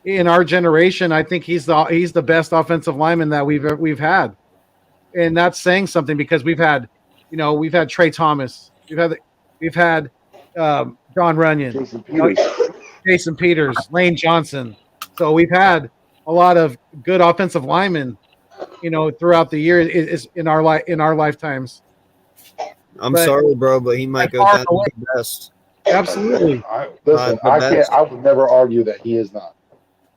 in our generation, I think he's the best offensive lineman that we've had, and that's saying something because we've had Trey Thomas, we've had John Runyon, Jason Peters, Lane Johnson. So we've had a lot of good offensive linemen, throughout the year is in our lifetimes. I'm sorry, bro, but he might go down to the best. Absolutely. I would never argue that he is not.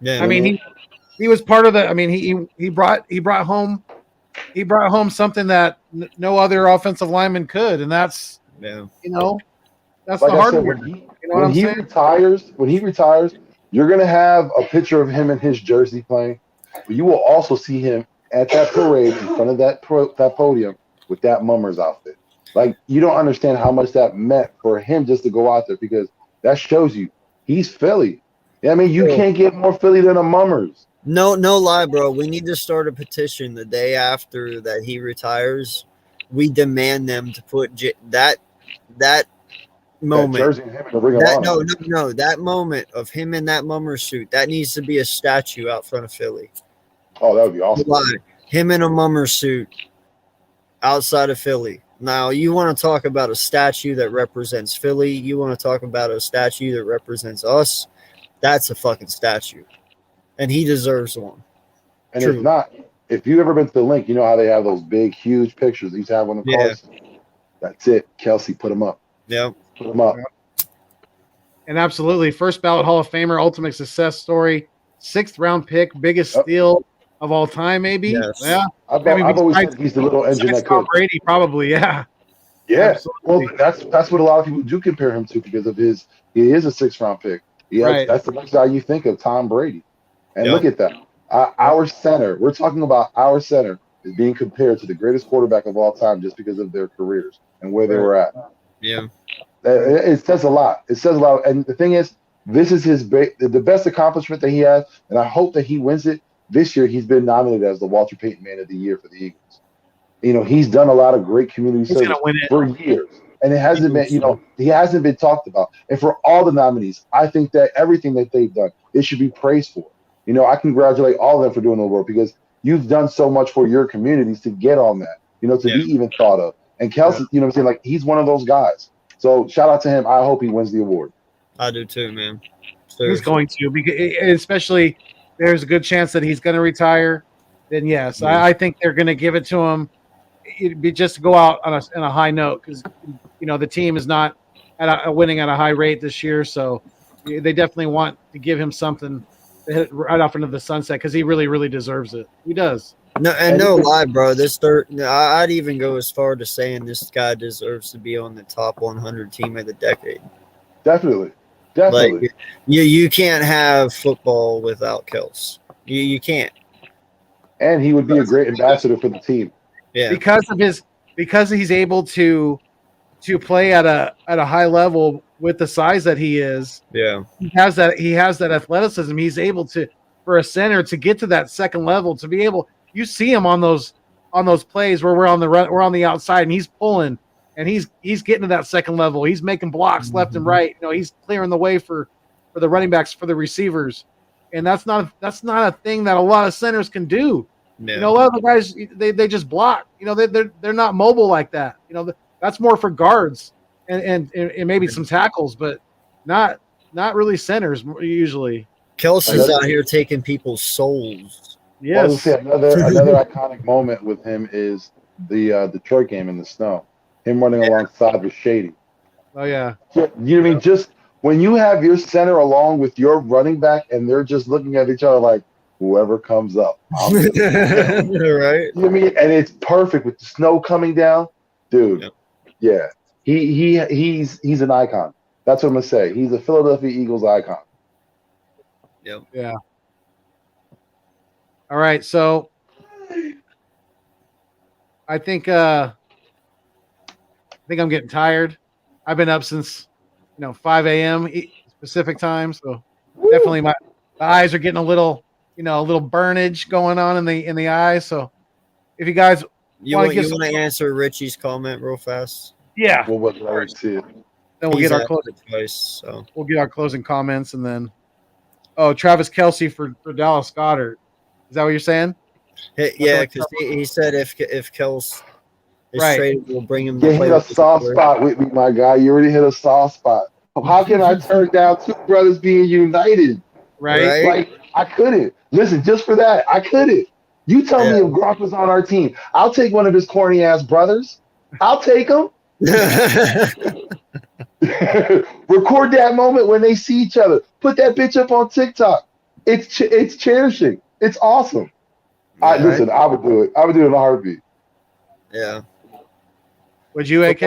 Yeah. I mean, he was part of the. I mean, he brought home something that no other offensive lineman could, and that's that's like the hardware. When he retires, you're gonna have a picture of him in his jersey playing, but you will also see him at that parade in front of that podium with that Mummers outfit. Like, you don't understand how much that meant for him just to go out there, because that shows you he's Philly. I mean, you can't get more Philly than a Mummers. No lie, bro. We need to start a petition the day after that he retires. We demand them to put that moment. That jersey and him in the Ring of Honor. No. That moment of him in that Mummer suit, that needs to be a statue out front of Philly. Oh, that would be awesome. Him in a Mummer suit outside of Philly. Now, you want to talk about a statue that represents Philly. You want to talk about a statue that represents us. That's a fucking statue. And he deserves one. And True. If you've ever been to the link, you know how they have those big, huge pictures. They used to have one of the cars. That's it. Kelsey, put them up. Yeah. Put them up. And absolutely, first ballot Hall of Famer, ultimate success story, 6th round pick, biggest steal of all time, maybe. Yes. Yeah. I've always said he's the little engine that could. Brady, probably, yeah. Yeah. Absolutely. Well, that's what a lot of people do compare him to, because of he is a 6th round pick. That's the next guy you think of, Tom Brady. And look at that. Our center, we're talking about our center, is being compared to the greatest quarterback of all time just because of their careers and where they were at. Yeah. It says a lot. It says a lot. And the thing is, this is the best accomplishment that he has, and I hope that he wins it. This year, he's been nominated as the Walter Payton Man of the Year for the Eagles. He's done a lot of great community service for years. And it hasn't been, he hasn't been talked about. And for all the nominees, I think that everything that they've done, it should be praised for. I congratulate all of them for doing the work, because you've done so much for your communities to get on that, to be even thought of. And Kelsey, what I'm saying? Like, he's one of those guys. So shout out to him. I hope he wins the award. I do too, man. Seriously. He's going to, because especially there's a good chance that he's going to retire. Then yes, I think they're going to give it to him. It'd be just to go out on a high note, because the team is not winning at a high rate this year, so they definitely want to give him something to hit right off into the sunset, because he really, really deserves it. He does. No lie, bro. I'd even go as far to saying this guy deserves to be on the top 100 team of the decade. Definitely. Like, you can't have football without Kels. You can't. And he would be a great ambassador for the team. Yeah. Because he's able to play at a high level with the size that he is. Yeah. He has that athleticism. He's able to, for a center, to get to that second level, to be able, you see him on those plays where we're on the outside and he's pulling and he's getting to that second level. He's making blocks left and right. He's clearing the way for the running backs, for the receivers. And that's not a thing that a lot of centers can do. No. A lot of the guys, they just block. They're not mobile like that. That's more for guards and maybe some tackles, but not really centers usually. Kelsey's out here taking people's souls. Yes. Well, I was gonna say another iconic moment with him is the Detroit game in the snow. Him running alongside with Shady. Oh yeah. You know what I mean? Just when you have your center along with your running back, and they're just looking at each other like, whoever comes up, I'm gonna kill. Right? You know what I mean? And it's perfect with the snow coming down, dude. Yep. Yeah, he's an icon. That's what I'm gonna say. He's a Philadelphia Eagles icon. Yep. Yeah. All right, so I think I'm getting tired. I've been up since 5 a.m. Pacific time, so definitely my eyes are getting a little burnage going on in the eyes. So if you guys want to answer Richie's comment real fast? Yeah. Well, what I see it. Then we'll get our closing. So we'll get our closing comments, and then Travis Kelce for Dallas Goedert. Is that what you're saying? Yeah, because he said if Kels is traded, we'll bring him. You hit a soft spot with me, my guy. You already hit a soft spot. How can I turn down two brothers being united? Right? Like, I couldn't. Listen, just for that, I couldn't. You tell me if Gronk was on our team, I'll take one of his corny ass brothers. I'll take him. Record that moment when they see each other. Put that bitch up on TikTok. It's cherishing. It's awesome. Listen, I would do it. I would do it in a heartbeat. Yeah. Would you, AK?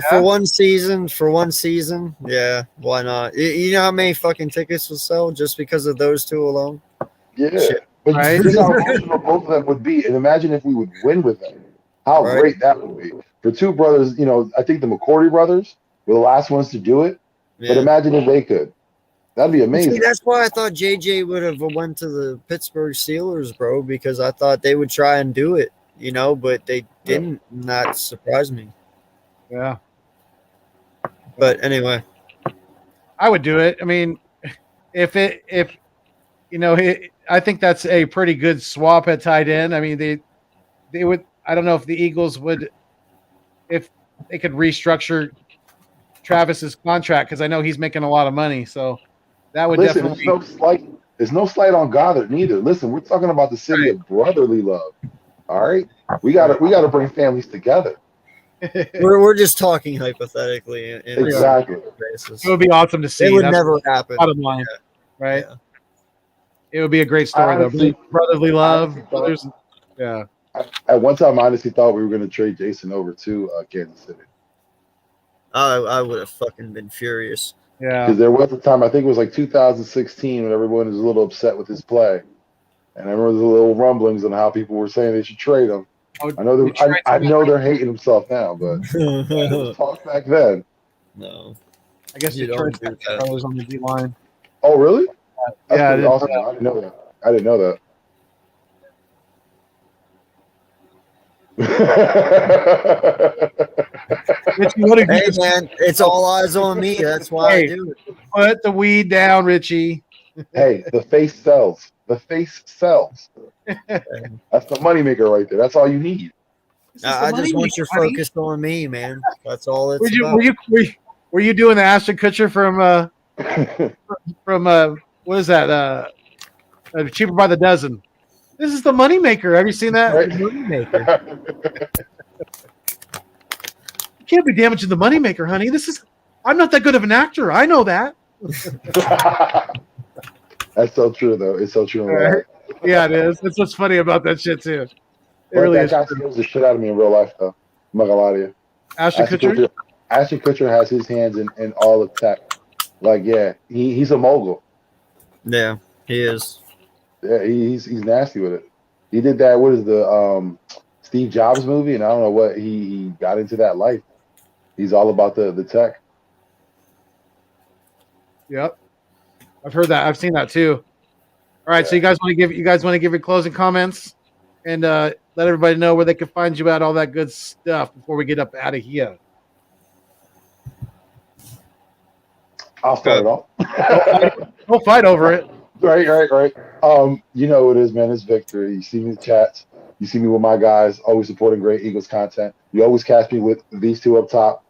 For one season, yeah, why not? You know how many fucking tickets will sell just because of those two alone? Yeah. But here's how emotional both of them would be. And imagine if we would win with them. How great that would be. For two brothers, I think the McCourty brothers were the last ones to do it. Yeah. But imagine if they could. That'd be amazing. See, that's why I thought JJ would have went to the Pittsburgh Steelers, bro, because I thought they would try and do it, but they didn't. And that surprised me. Yeah. But anyway, I would do it. I mean, I think that's a pretty good swap at tight end. I mean, they would. I don't know if the Eagles would, if they could restructure Travis's contract, because I know he's making a lot of money. So that would definitely. There's no slight on Goddard neither. Listen, we're talking about the city of brotherly love. All right, we gotta bring families together. we're just talking hypothetically. Exactly. It would be awesome to see. It would never happen. Bottom line, right? Yeah. It would be a great story, though. Brotherly love, brothers. Yeah. At one time, I honestly thought we were going to trade Jason over to Kansas City. I would have fucking been furious. Yeah. Because there was a time, I think it was like 2016, when everyone was a little upset with his play. And I remember the little rumblings on how people were saying they should trade him. I know they're hating himself now, but it was talk back then. No. I guess Detroit's got brothers on the D line. Oh, really? That's yeah. Awesome. I didn't know that. Hey man, it's all eyes on me. That's why I do it. Put the weed down, Richie. Hey, the face sells. The face sells. That's the moneymaker right there. That's all you need. I just want you focused on me, man. That's all it's about. Were you doing the Ashton Kutcher from what is that? Cheaper by the Dozen. This is the moneymaker. Have you seen that? Right. Moneymaker. You can't be damaging the moneymaker, honey. I'm not that good of an actor. I know that. That's so true, though. It's so true. Right. Yeah, it is. That's what's funny about that shit, too. It really is. That guy scares the shit out of me in real life, though. I'm not gonna lie to you. Ashton Kutcher? Ashton Kutcher has his hands in all the tech. Like, yeah, he's a mogul. Yeah, he is. Yeah, he's nasty with it. He did that. What is the Steve Jobs movie? And I don't know what he got into that life. He's all about the tech. Yep, I've heard that. I've seen that too. All right, so you guys want to give your closing comments and let everybody know where they can find you at, all that good stuff before we get up out of here. I'll start it off. We'll fight over it. Right. You know what it is, man. It's Victor. You see me in the chats. You see me with my guys, always supporting great Eagles content. You always catch me with these two up top,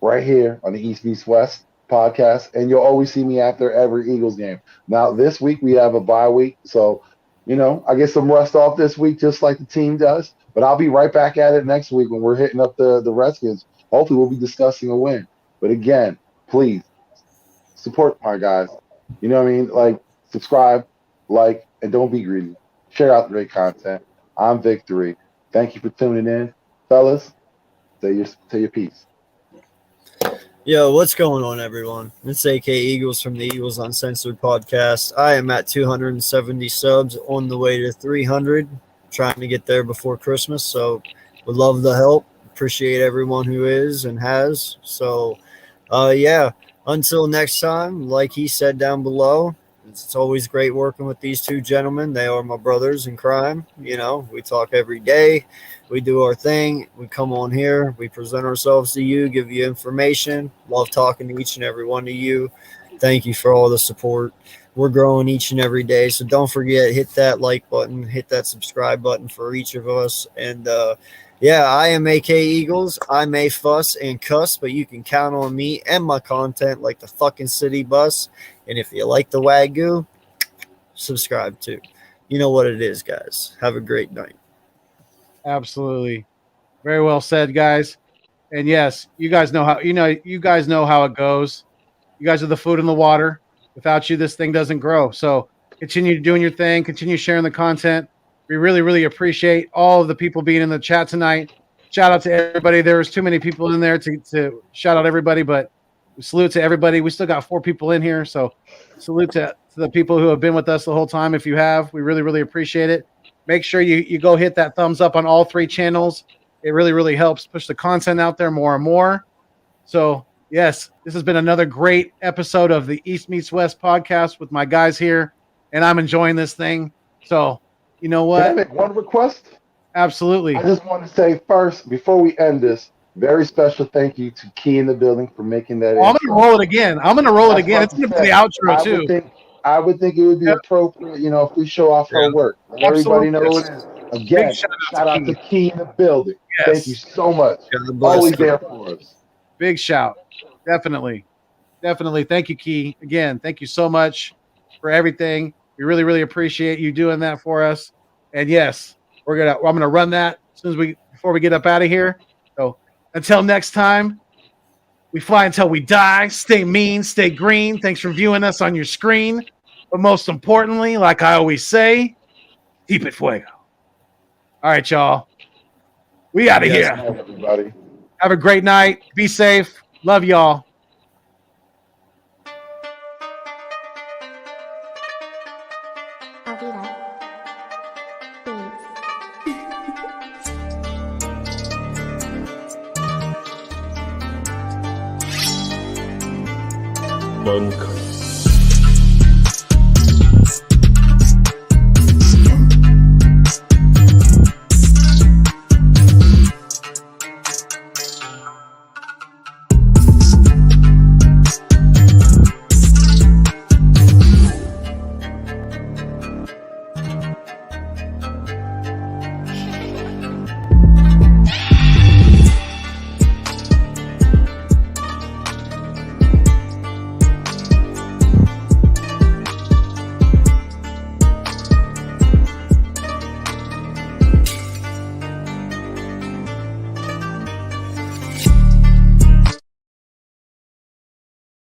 right here on the East Meets West podcast. And you'll always see me after every Eagles game. Now, this week we have a bye week, so I get some rest off this week, just like the team does. But I'll be right back at it next week when we're hitting up the Redskins. Hopefully, we'll be discussing a win. But again, please support my guys. You know what I mean? Like, subscribe, like, and don't be greedy. Share out the great content. I'm Victory. Thank you for tuning in, fellas. Say your piece. Yo, what's going on, everyone? It's AK Eagles from the Eagles Uncensored podcast. I am at 270 subs, on the way to 300, trying to get there before Christmas. So, would love the help. Appreciate everyone who is and has. So, yeah, until next time, like he said down below, it's always great working with these two gentlemen. They are my brothers in crime. We talk every day. We do our thing. We come on here. We present ourselves to you, give you information. Love talking to each and every one of you. Thank you for all the support. We're growing each and every day. So don't forget, hit that like button, hit that subscribe button for each of us. And, yeah, I am AK Eagles. I may fuss and cuss, but you can count on me and my content like the fucking city bus. And if you like the Wagyu, subscribe too. You know what it is, guys. Have a great night. Absolutely. Very well said, guys. And yes, you guys know how it goes. You guys are the food and the water. Without you, this thing doesn't grow. So continue doing your thing, continue sharing the content. We really, really appreciate all of the people being in the chat tonight. Shout out to everybody. There was too many people in there to shout out everybody, but salute to everybody. We still got 4 people in here. So salute to the people who have been with us the whole time. If you have, we really, really appreciate it. Make sure you go hit that thumbs up on all 3 channels. It really, really helps push the content out there more and more. So, yes, this has been another great episode of the East Meets West podcast with my guys here, and I'm enjoying this thing. So, you know what? Can I make one request? Absolutely. I just want to say first, before we end this, very special thank you to Key in the building for making that. I'm going to roll it again. It's going to be the outro, too. I would think it would be appropriate, if we show off her work. Let everybody know what it is. Again, Big shout out to Key in the building. Yes. Thank you so much. Always there for us. Big shout. Definitely. Thank you, Key. Again, thank you so much for everything. We really, really appreciate you doing that for us. And yes, I'm gonna run that before we get up out of here. So until next time, we fly until we die. Stay mean, stay green. Thanks for viewing us on your screen. But most importantly, like I always say, keep it fuego. All right, y'all. We out of here. Everybody. Have a great night. Be safe. Love y'all. Monk.